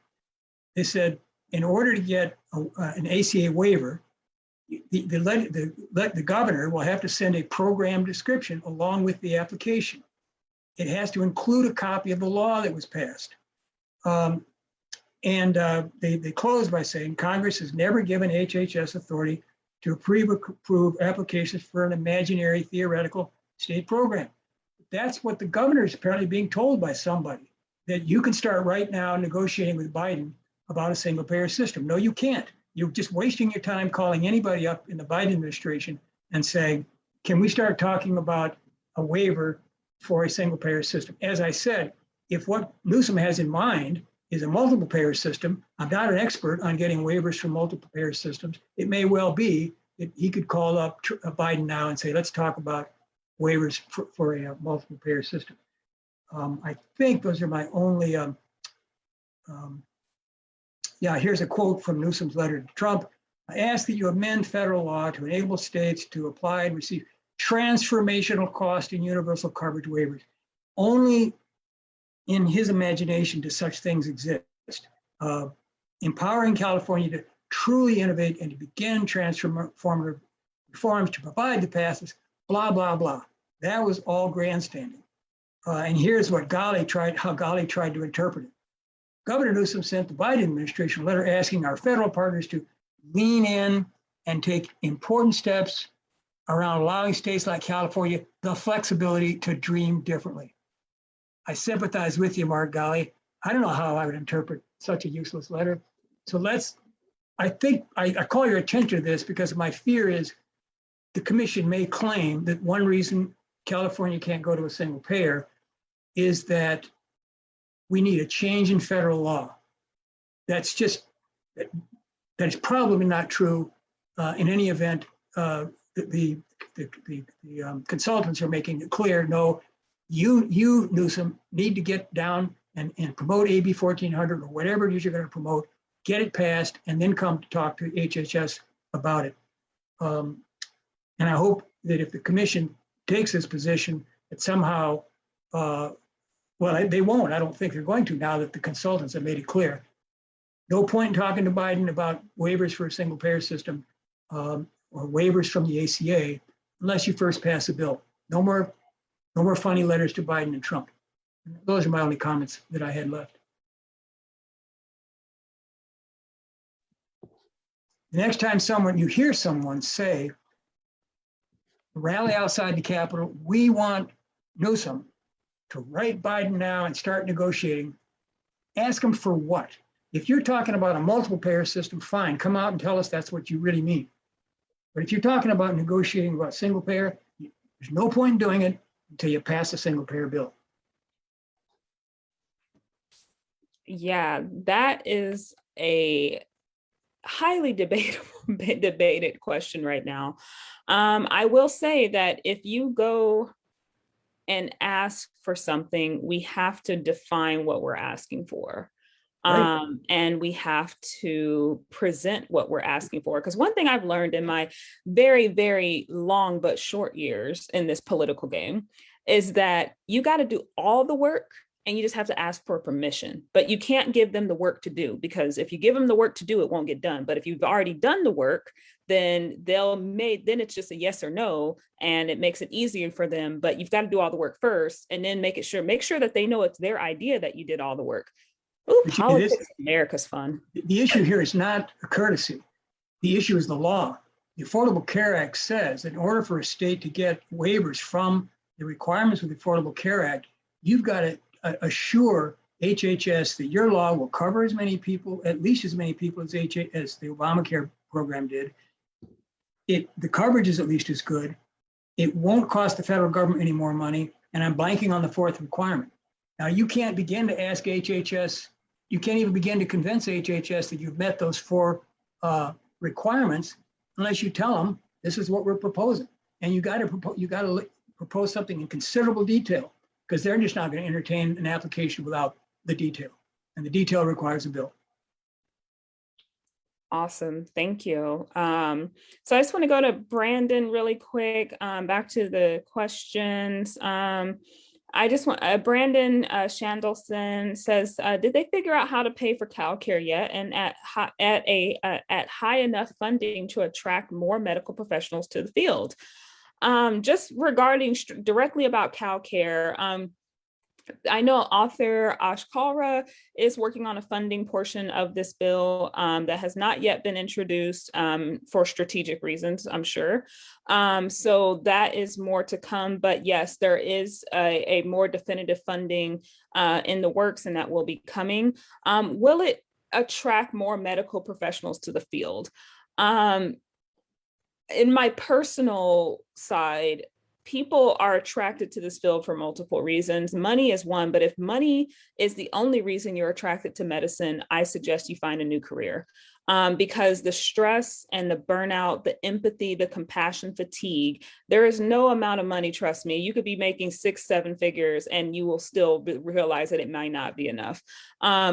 They said, in order to get an ACA waiver, the governor will have to send a program description along with the application. It has to include a copy of the law that was passed. They close by saying Congress has never given HHS authority to approve applications for an imaginary theoretical state program. That's what the governor is apparently being told by somebody, that you can start right now negotiating with Biden about a single payer system. No, you can't. You're just wasting your time calling anybody up in the Biden administration and saying, can we start talking about a waiver for a single payer system? As I said, if what Newsom has in mind is a multiple payer system, I'm not an expert on getting waivers from multiple payer systems. It may well be that he could call up Biden now and say, let's talk about waivers for a multiple payer system. I think those are my only, yeah, here's a quote from Newsom's letter to Trump. I ask that you amend federal law to enable states to apply and receive transformational cost and universal coverage waivers. Only in his imagination do such things exist. Empowering California to truly innovate and to begin transformative reforms to provide the passes, blah, blah, blah. That was all grandstanding. And here's what how Ghali tried to interpret it. Governor Newsom sent the Biden administration a letter asking our federal partners to lean in and take important steps around allowing states like California the flexibility to dream differently. I sympathize with you, Mark Ghali. I don't know how I would interpret such a useless letter. So I think I call your attention to this because my fear is the commission may claim that one reason California can't go to a single payer is that we need a change in federal law. That's probably not true. In any event, the consultants are making it clear, no, you Newsom need to get down and promote AB 1400 or whatever it is you're going to promote, get it passed, and then come to talk to HHS about it. And I hope that if the commission takes this position, that somehow, well, they won't. I don't think they're going to now that the consultants have made it clear. No point in talking to Biden about waivers for a single payer system or waivers from the ACA unless you first pass a bill. No more funny letters to Biden and Trump. Those are my only comments that I had left. The next time you hear someone say, rally outside the Capitol, we want Newsom to write Biden now and start negotiating, ask him for what? If you're talking about a multiple payer system, fine, come out and tell us that's what you really mean. But if you're talking about negotiating about single payer, there's no point in doing it until you pass a single payer bill. Yeah, that is a highly debated question right now. I will say that if you go and ask for something, we have to define what we're asking for. Right. And we have to present what we're asking for. Because one thing I've learned in my very, very long but short years in this political game is that you got to do all the work and you just have to ask for permission. But you can't give them the work to do, because if you give them the work to do, it won't get done. But if you've already done the work, then then it's just a yes or no, and it makes it easier for them. But you've got to do all the work first, and then make sure that they know it's their idea that you did all the work. Ooh, politics in America's fun. The issue here is not a courtesy. The issue is the law. The Affordable Care Act says that in order for a state to get waivers from the requirements of the Affordable Care Act, you've got to assure HHS that your law will cover as many people, at least as many people as the Obamacare program did. The coverage is at least as good. It won't cost the federal government any more money. And I'm blanking on the fourth requirement. Now, you can't begin to ask HHS, you can't even begin to convince HHS that you've met those four requirements unless you tell them this is what we're proposing. And you got to propose something in considerable detail, because they're just not going to entertain an application without the detail. And the detail requires a bill. Awesome, thank you. So I just want to go to Brandon really quick, back to the questions. I just want, Brandon Shandelson says, did they figure out how to pay for CalCare yet? And at high enough funding to attract more medical professionals to the field? Just regarding directly about CalCare, I know author Ash Kalra is working on a funding portion of this bill that has not yet been introduced for strategic reasons, I'm sure. So that is more to come. But yes, there is a more definitive funding in the works, and that will be coming. Will it attract more medical professionals to the field? In my personal side, people are attracted to this field for multiple reasons. Money is one, but if money is the only reason you're attracted to medicine, I suggest you find a new career, because the stress and the burnout, the empathy, the compassion fatigue, there is no amount of money, trust me. You could be making 6-7 figures and you will still realize that it might not be enough.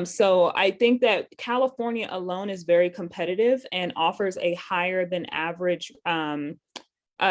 So I think that California alone is very competitive and offers a higher than average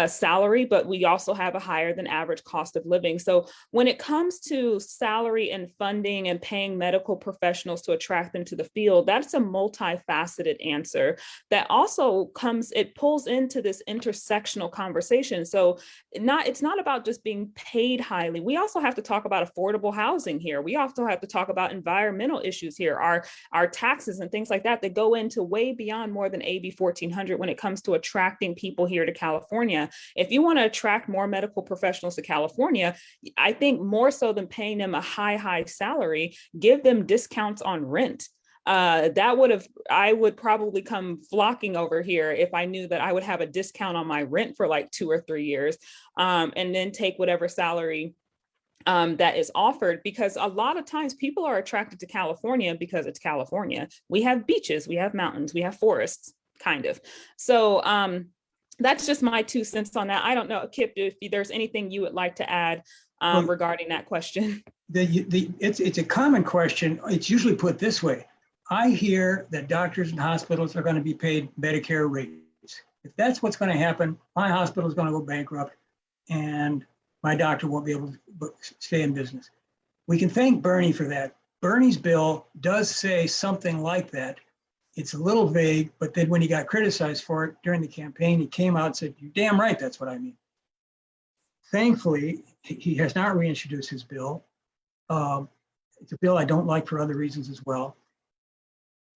salary, but we also have a higher than average cost of living. So when it comes to salary and funding and paying medical professionals to attract them to the field, that's a multifaceted answer that also it pulls into this intersectional conversation. So it's not about just being paid highly. We also have to talk about affordable housing here. We also have to talk about environmental issues here, our taxes and things like that go into way beyond more than AB 1400 when it comes to attracting people here to California. If you want to attract more medical professionals to California, I think more so than paying them a high salary, give them discounts on rent. I would probably come flocking over here if I knew that I would have a discount on my rent for like 2 or 3 years, and then take whatever salary that is offered, because a lot of times people are attracted to California because it's California. We have beaches, we have mountains, we have forests, kind of. So that's just my 2 cents on that. I don't know, Kip, if there's anything you would like to add regarding that question. It's a common question. It's usually put this way. I hear that doctors and hospitals are going to be paid Medicare rates. If that's what's going to happen, my hospital is going to go bankrupt and my doctor won't be able to stay in business. We can thank Bernie for that. Bernie's bill does say something like that. It's a little vague, but then when he got criticized for it during the campaign, he came out and said, "You're damn right, that's what I mean." Thankfully, he has not reintroduced his bill. It's a bill I don't like for other reasons as well.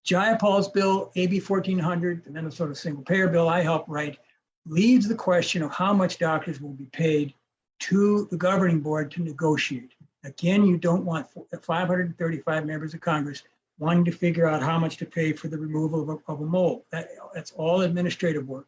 Jayapal's bill, AB 1400, the Minnesota single payer bill I helped write, leaves the question of how much doctors will be paid to the governing board to negotiate. Again, you don't want 535 members of Congress wanting to figure out how much to pay for the removal of a mole. That's all administrative work.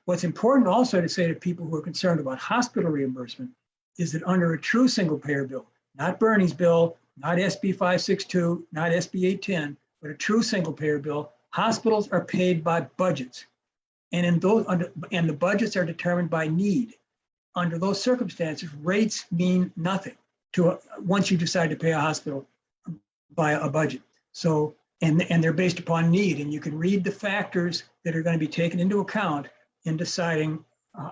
What's important also to say to people who are concerned about hospital reimbursement is that under a true single payer bill, not Bernie's bill, not SB 562, not SB 810, but a true single payer bill, hospitals are paid by budgets. And and the budgets are determined by need. Under those circumstances, rates mean nothing once you decide to pay a hospital by a budget. So, and they're based upon need, and you can read the factors that are going to be taken into account in deciding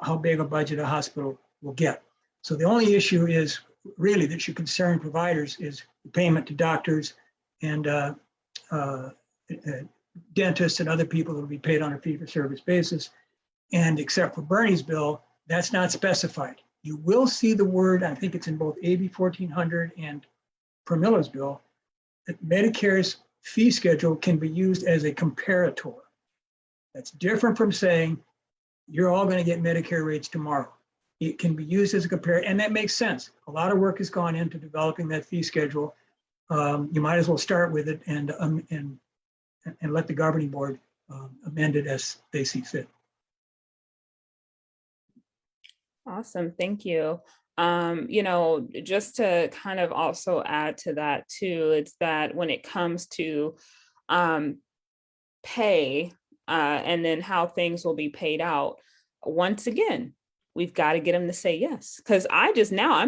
how big a budget a hospital will get. So the only issue is really that should concern providers is the payment to doctors and dentists and other people that will be paid on a fee-for-service basis. And except for Bernie's bill, that's not specified. You will see the word, I think it's in both AB 1400 and Permilla's bill, that Medicare's fee schedule can be used as a comparator. That's different from saying you're all going to get Medicare rates tomorrow. It can be used as a comparator, and that makes sense. A lot of work has gone into developing that fee schedule. You might as well start with it and let the governing board amend it as they see fit. Awesome, thank you. You know, just to kind of also add to that too, it's that when it comes to pay and then how things will be paid out, once again, we've got to get them to say yes. Because I'm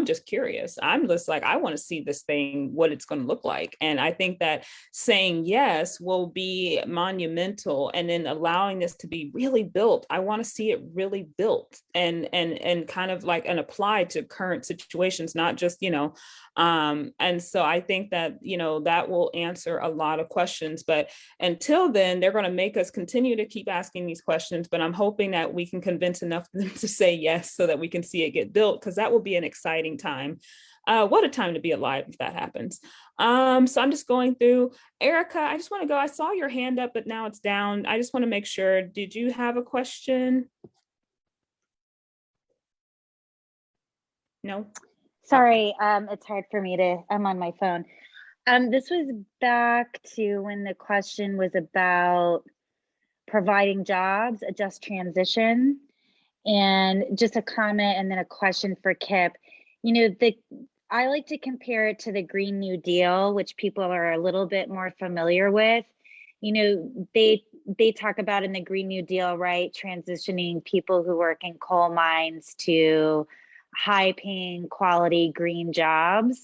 just curious. I'm just like, I want to see this thing, what it's going to look like. And I think that saying yes will be monumental, and then allowing this to be really built. I want to see it really built and kind of like and applied to current situations, not just, you know, and so I think that, you know, that will answer a lot of questions. But until then, they're going to make us continue to keep asking these questions. But I'm hoping that we can convince enough of them to say yes so that we can see it get built, because that will be an exciting time. What a time to be alive if that happens. So I'm just going through. Erica, I just want to go. I saw your hand up, but now it's down. I just want to make sure. Did you have a question? No? Sorry, it's hard for me to, I'm on my phone. This was back to when the question was about providing jobs, a just transition, and just a comment and then a question for Kip. You know, I like to compare it to the Green New Deal, which people are a little bit more familiar with. You know, they talk about in the Green New Deal, right, transitioning people who work in coal mines to high-paying, quality green jobs.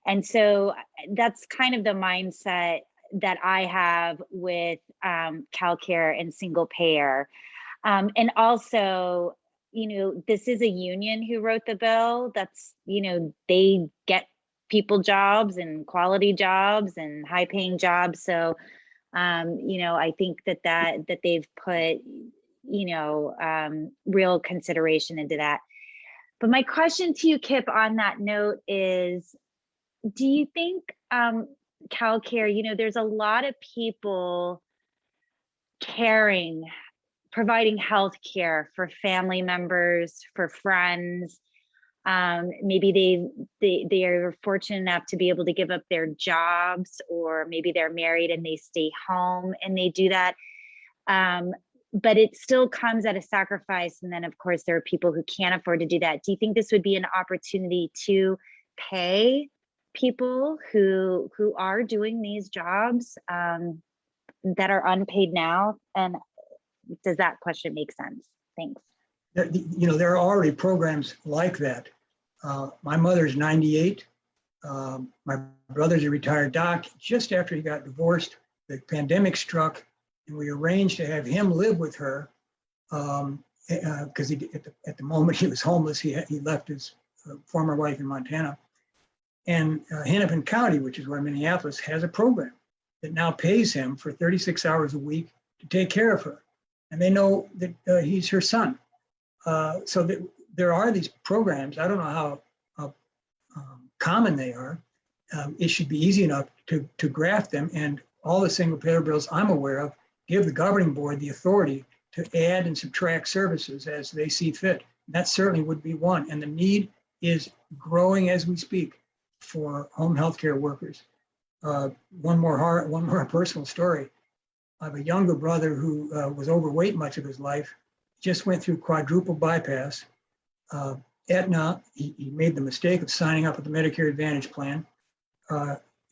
And so that's kind of the mindset that I have with CalCare and single payer. And also, you know, this is a union who wrote the bill. That's, you know, they get people jobs and quality jobs and high-paying jobs. So, you know, I think that they've put, you know, real consideration into that. But my question to you, Kip, on that note is, do you think CalCare, you know, there's a lot of people providing health care for family members, for friends. Maybe they are fortunate enough to be able to give up their jobs, or maybe they're married and they stay home and they do that. But it still comes at a sacrifice. And then, of course, there are people who can't afford to do that. Do you think this would be an opportunity to pay people who are doing these jobs that are unpaid now? And does that question make sense? Thanks. You know, there are already programs like that. My mother's 98. My brother's a retired doc. Just after he got divorced, the pandemic struck, and we arranged to have him live with her because at the moment he was homeless. He left his former wife in Montana. And Hennepin County, which is where Minneapolis, has a program that now pays him for 36 hours a week to take care of her. And they know that he's her son. So that there are these programs. I don't know how common they are. It should be easy enough to graft them. And all the single payer bills I'm aware of give the governing board the authority to add and subtract services as they see fit. That certainly would be one. And the need is growing as we speak for home healthcare workers. one more personal story. I have a younger brother who was overweight much of his life, just went through quadruple bypass. Aetna, he made the mistake of signing up with the Medicare Advantage plan.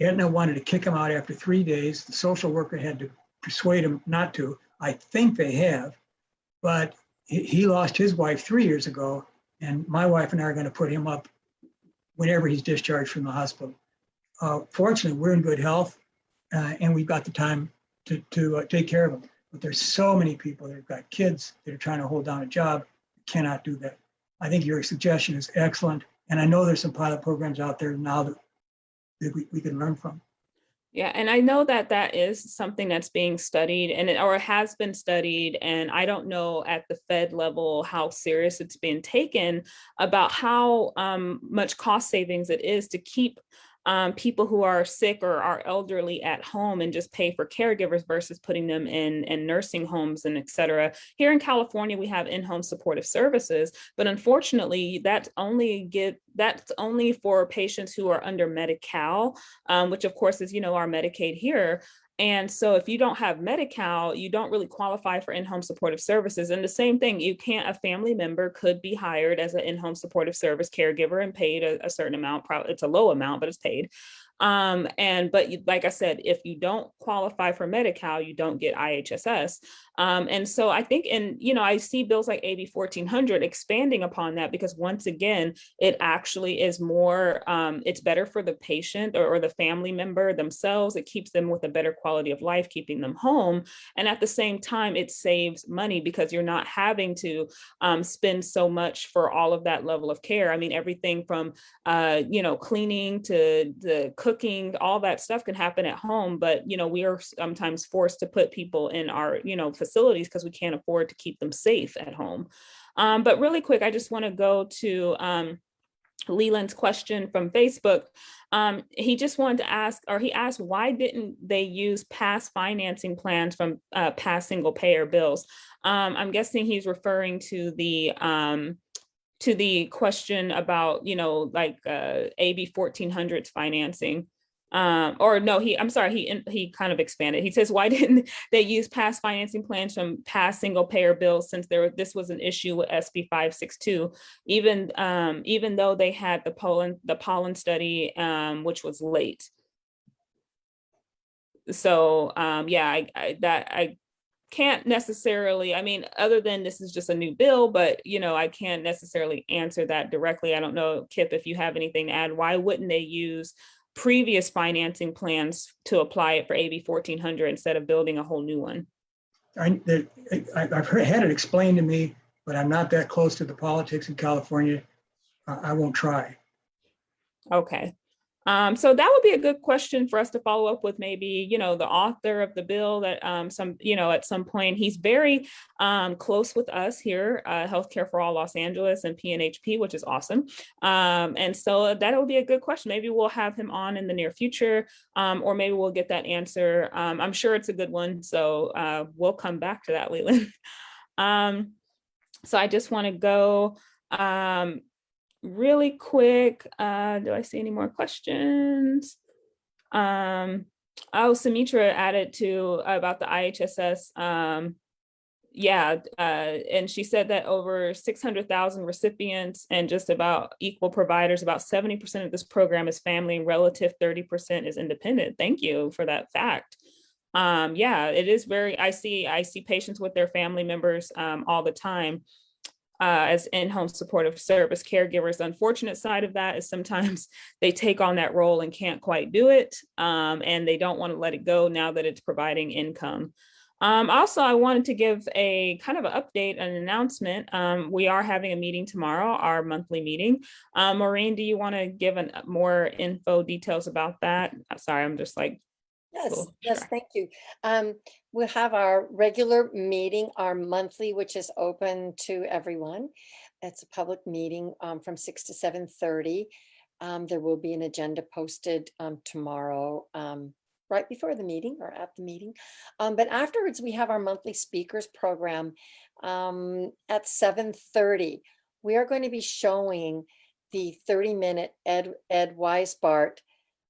Aetna wanted to kick him out after 3 days. The social worker had to persuade him not to. I think they have, but he lost his wife 3 years ago, and my wife and I are going to put him up whenever he's discharged from the hospital. Fortunately, we're in good health, and we've got the time to take care of him. But there's so many people that have got kids that are trying to hold down a job, cannot do that. I think your suggestion is excellent, and I know there's some pilot programs out there now that we can learn from. Yeah, and I know that that is something that's being studied or has been studied. And I don't know at the Fed level how serious it's been taken about how much cost savings it is to keep people who are sick or are elderly at home and just pay for caregivers versus putting them in nursing homes and et cetera. Here in California, we have in-home supportive services, but unfortunately, that's only for patients who are under Medi-Cal, which of course is, our Medicaid here. And so if you don't have Medi-Cal, you don't really qualify for in-home supportive services. And the same thing, a family member could be hired as an in-home supportive service caregiver and paid a certain amount. It's a low amount, but it's paid. But like I said, if you don't qualify for Medi-Cal, you don't get IHSS. And so I think, I see bills like AB 1400 expanding upon that, because once again, it actually is more, it's better for the patient or the family member themselves. It keeps them with a better quality of life, keeping them home. And at the same time, it saves money because you're not having to spend so much for all of that level of care. I mean, everything from, cleaning to the cooking, all that stuff can happen at home, but we are sometimes forced to put people in our facilities because we can't afford to keep them safe at home. But really quick, I just want to go to Leland's question from Facebook. He just wanted to ask, or he asked, why didn't they use past financing plans from past single payer bills? I'm guessing he's referring to the question about, AB 1400's financing. Or no, I'm sorry, he kind of expanded. He says, why didn't they use past financing plans from past single payer bills, since this was an issue with SB 562, even though they had the pollen study, which was late. So I can't necessarily, other than this is just a new bill, but I can't necessarily answer that directly. I don't know, Kip, if you have anything to add. Why wouldn't they use previous financing plans to apply it for AB 1400 instead of building a whole new one? I've had it explained to me, but I'm not that close to the politics in California. I won't try. Okay. So that would be a good question for us to follow up with, maybe, the author of the bill that at some point. He's very close with us here, HealthCare for All Los Angeles and PNHP, which is awesome. And so that would be a good question. Maybe we'll have him on in the near future, or maybe we'll get that answer. I'm sure it's a good one. So we'll come back to that, Leland. So I just want to go really quick. Do I see any more questions? Sumitra added to about the IHSS. And she said that over 600,000 recipients and just about equal providers, about 70% of this program is family and relative, 30% is independent. Thank you for that fact. It is I see patients with their family members all the time. As in-home supportive service caregivers. The unfortunate side of that is sometimes they take on that role and can't quite do it, and they don't want to let it go now that it's providing income. Also, I wanted to give a kind of an update, an announcement. We are having a meeting tomorrow, our monthly meeting. Maureen, do you want to give more details about that? I'm sorry, I'm just like, Yes, thank you. We'll have our regular meeting, our monthly, which is open to everyone. It's a public meeting from 6 to 7:30. There will be an agenda posted tomorrow, right before the meeting or at the meeting. But afterwards, we have our monthly speakers program at 7:30. We are going to be showing the 30-minute Ed Weisbart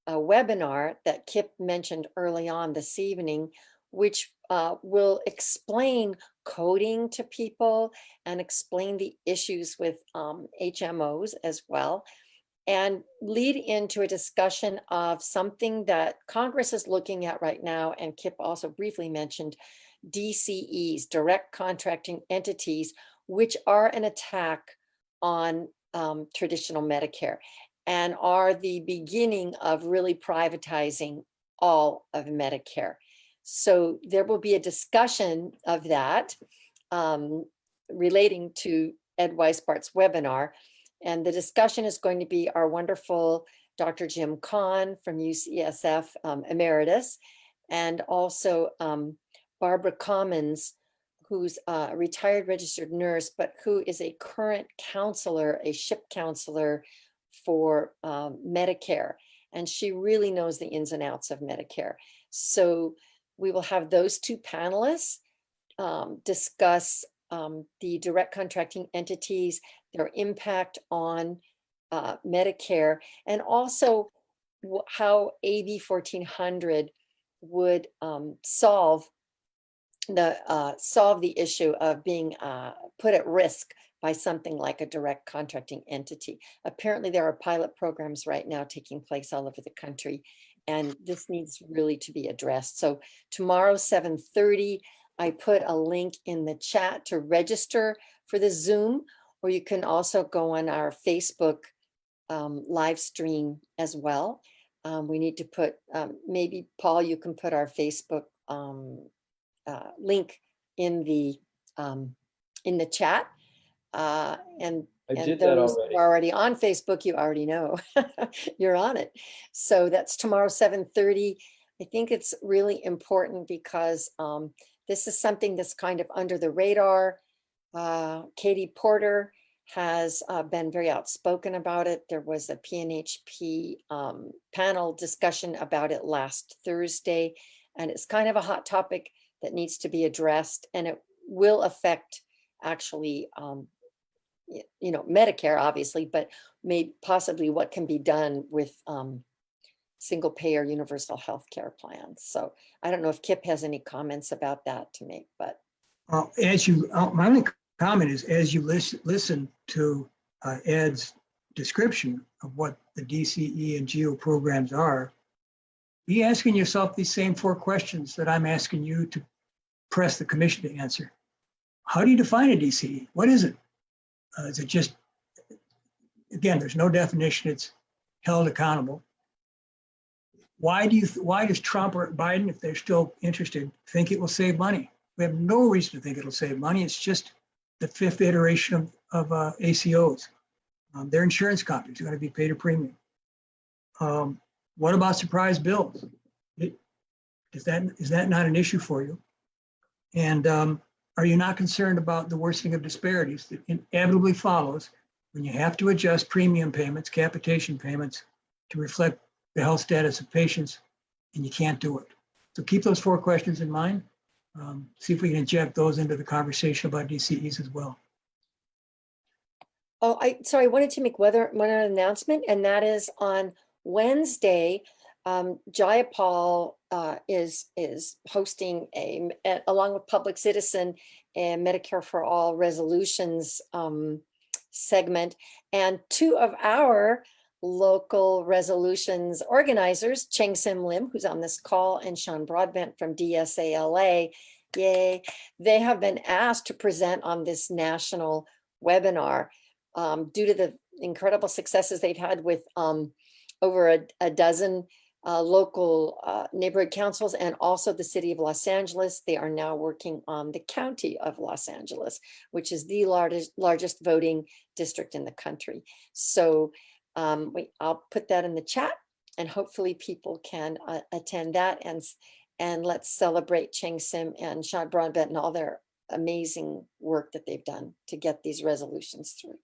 webinar that Kip mentioned early on this evening, which will explain coding to people and explain the issues with HMOs as well, and lead into a discussion of something that Congress is looking at right now. And Kip also briefly mentioned DCEs, direct contracting entities, which are an attack on traditional Medicare and are the beginning of really privatizing all of Medicare. So there will be a discussion of that relating to Ed Weisbart's webinar. And the discussion is going to be our wonderful Dr. Jim Kahn from UCSF Emeritus, and also Barbara Commons, who's a retired registered nurse, but who is a current counselor, a SHIP counselor for Medicare. And she really knows the ins and outs of Medicare. So we will have those two panelists discuss the direct contracting entities, their impact on Medicare, and also how AB 1400 would solve the issue of being put at risk by something like a direct contracting entity. Apparently there are pilot programs right now taking place all over the country, and this needs really to be addressed. So tomorrow, 7:30, I put a link in the chat to register for the Zoom, or you can also go on our Facebook live stream as well. We need to put, maybe Paul, you can put our Facebook link in the chat. And did that those already. who are already on Facebook, you already know you're on it. So that's tomorrow, 7:30. I think it's really important because this is something that's kind of under the radar. Katie Porter has been very outspoken about it. There was a PNHP panel discussion about it last Thursday, and it's kind of a hot topic that needs to be addressed, and it will affect actually Medicare, obviously, but maybe possibly what can be done with single payer universal health care plans. So I don't know if Kip has any comments about that to make, but. My only comment is, as you listen to Ed's description of what the DCE and GEO programs are, be asking yourself these same 4 questions that I'm asking you to press the commission to answer. How do you define a DCE? What is it? Is it just, again, there's no definition, it's held accountable. Why does Trump or Biden, if they're still interested, think it will save money? We have no reason to think it'll save money. It's just the 5th iteration of ACOs. Their insurance companies are going to be paid a premium. What about surprise bills? Is that not an issue for you? And are you not concerned about the worsening of disparities that inevitably follows when you have to adjust premium payments, capitation payments to reflect the health status of patients, and you can't do it? So keep those 4 questions in mind. See if we can inject those into the conversation about DCEs as well. Oh, I wanted to make one announcement, and that is on Wednesday, Jayapal is hosting along with Public Citizen, a Medicare for All resolutions segment, and 2 of our local resolutions organizers, Cheng Sim Lim, who's on this call, and Sean Broadbent from DSALA, yay, they have been asked to present on this national webinar due to the incredible successes they've had with over a dozen local neighborhood councils, and also the city of Los Angeles. They are now working on the county of Los Angeles, which is the largest voting district in the country. So I'll put that in the chat, and hopefully people can attend that, and let's celebrate Cheng Sim and Sean Broadbent and all their amazing work that they've done to get these resolutions through.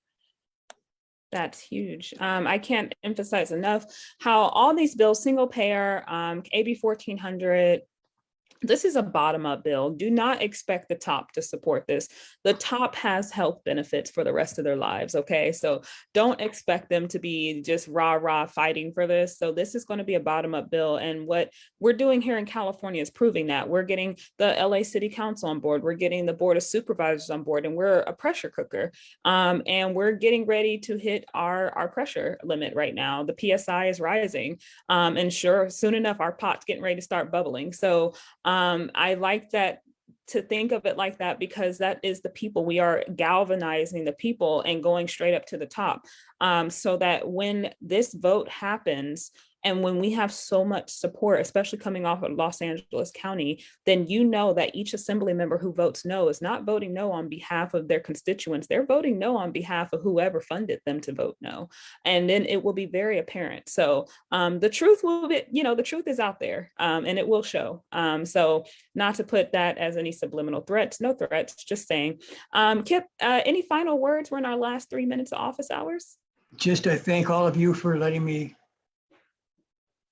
That's huge. I can't emphasize enough how all these bills, single payer, AB 1400, this is a bottom-up bill. Do not expect the top to support this. The top has health benefits for the rest of their lives, okay? So don't expect them to be just rah-rah fighting for this. So this is going to be a bottom-up bill. And what we're doing here in California is proving that. We're getting the LA City Council on board. We're getting the Board of Supervisors on board, and we're a pressure cooker. And we're getting ready to hit our pressure limit right now. The PSI is rising. And sure, soon enough, our pot's getting ready to start bubbling. So I like that, to think of it like that, because that is the people. We are galvanizing the people and going straight up to the top, so that when this vote happens, and when we have so much support, especially coming off of Los Angeles County, then you know that each assembly member who votes no is not voting no on behalf of their constituents. They're voting no on behalf of whoever funded them to vote no. And then it will be very apparent. So the truth will be, the truth is out there, and it will show. So not to put that as any subliminal threats, no threats, just saying. Kip, any final words? We're in our last 3 minutes of office hours. Just to thank all of you for letting me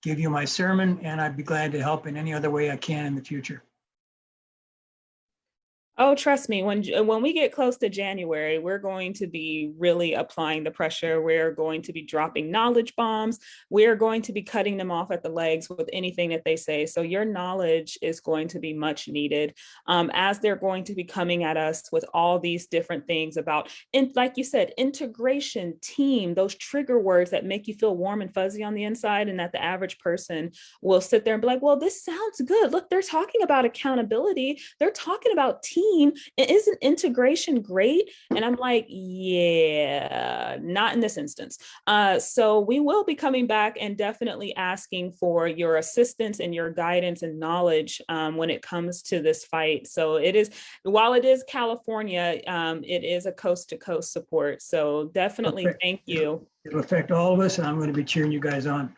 give you my sermon, and I'd be glad to help in any other way I can in the future. Oh, trust me, when we get close to January, we're going to be really applying the pressure. We're going to be dropping knowledge bombs. We're going to be cutting them off at the legs with anything that they say. So your knowledge is going to be much needed, as they're going to be coming at us with all these different things about, like you said, integration, team, those trigger words that make you feel warm and fuzzy on the inside, and that the average person will sit there and be like, well, this sounds good. Look, they're talking about accountability. They're talking about team. Isn't integration great? And I'm like, yeah, not in this instance. So we will be coming back and definitely asking for your assistance and your guidance and knowledge when it comes to this fight. So it is, while it is California, it is a coast to coast support. So definitely thank you. It'll affect all of us, and I'm going to be cheering you guys on.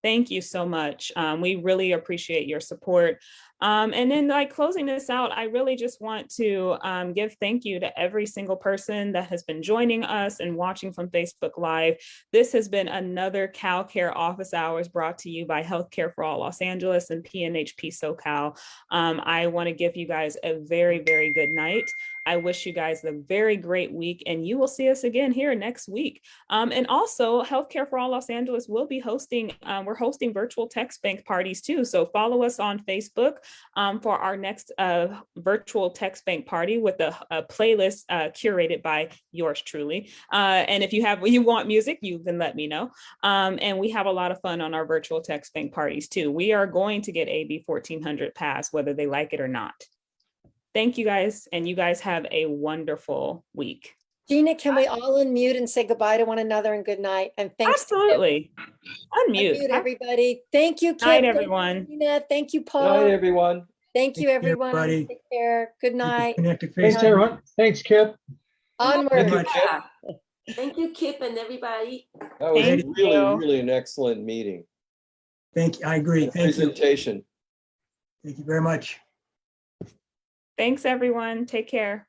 Thank you so much. We really appreciate your support. And then, like, closing this out, I really just want to give thank you to every single person that has been joining us and watching from Facebook Live. This has been another CalCare Office Hours brought to you by HealthCare For All Los Angeles and PNHP SoCal. I want to give you guys a very, very good night. I wish you guys a very great week, and you will see us again here next week. And also, HealthCare For All Los Angeles will be hosting, we're hosting virtual text bank parties too. So follow us on Facebook for our next virtual text bank party with a playlist curated by yours truly. And if you want music, you can let me know. And we have a lot of fun on our virtual text bank parties too. We are going to get AB 1400 passed, whether they like it or not. Thank you guys, and you guys have a wonderful week. Jeanna, can we all unmute and say goodbye to one another and good night? And thanks. Absolutely. Unmute everybody. Thank you, Kip. Night, everyone. Jeanna. Thank you, Paul. Night, everyone. Thank you, everyone. Everybody. Take care. Good night. Thanks, everyone. Thanks, Kip. Onward. Thank you, Kip and everybody. That was Thank really, you. really an excellent meeting. Thank you. I agree. Thank you. Presentation. Thank you very much. Thanks, everyone. Take care.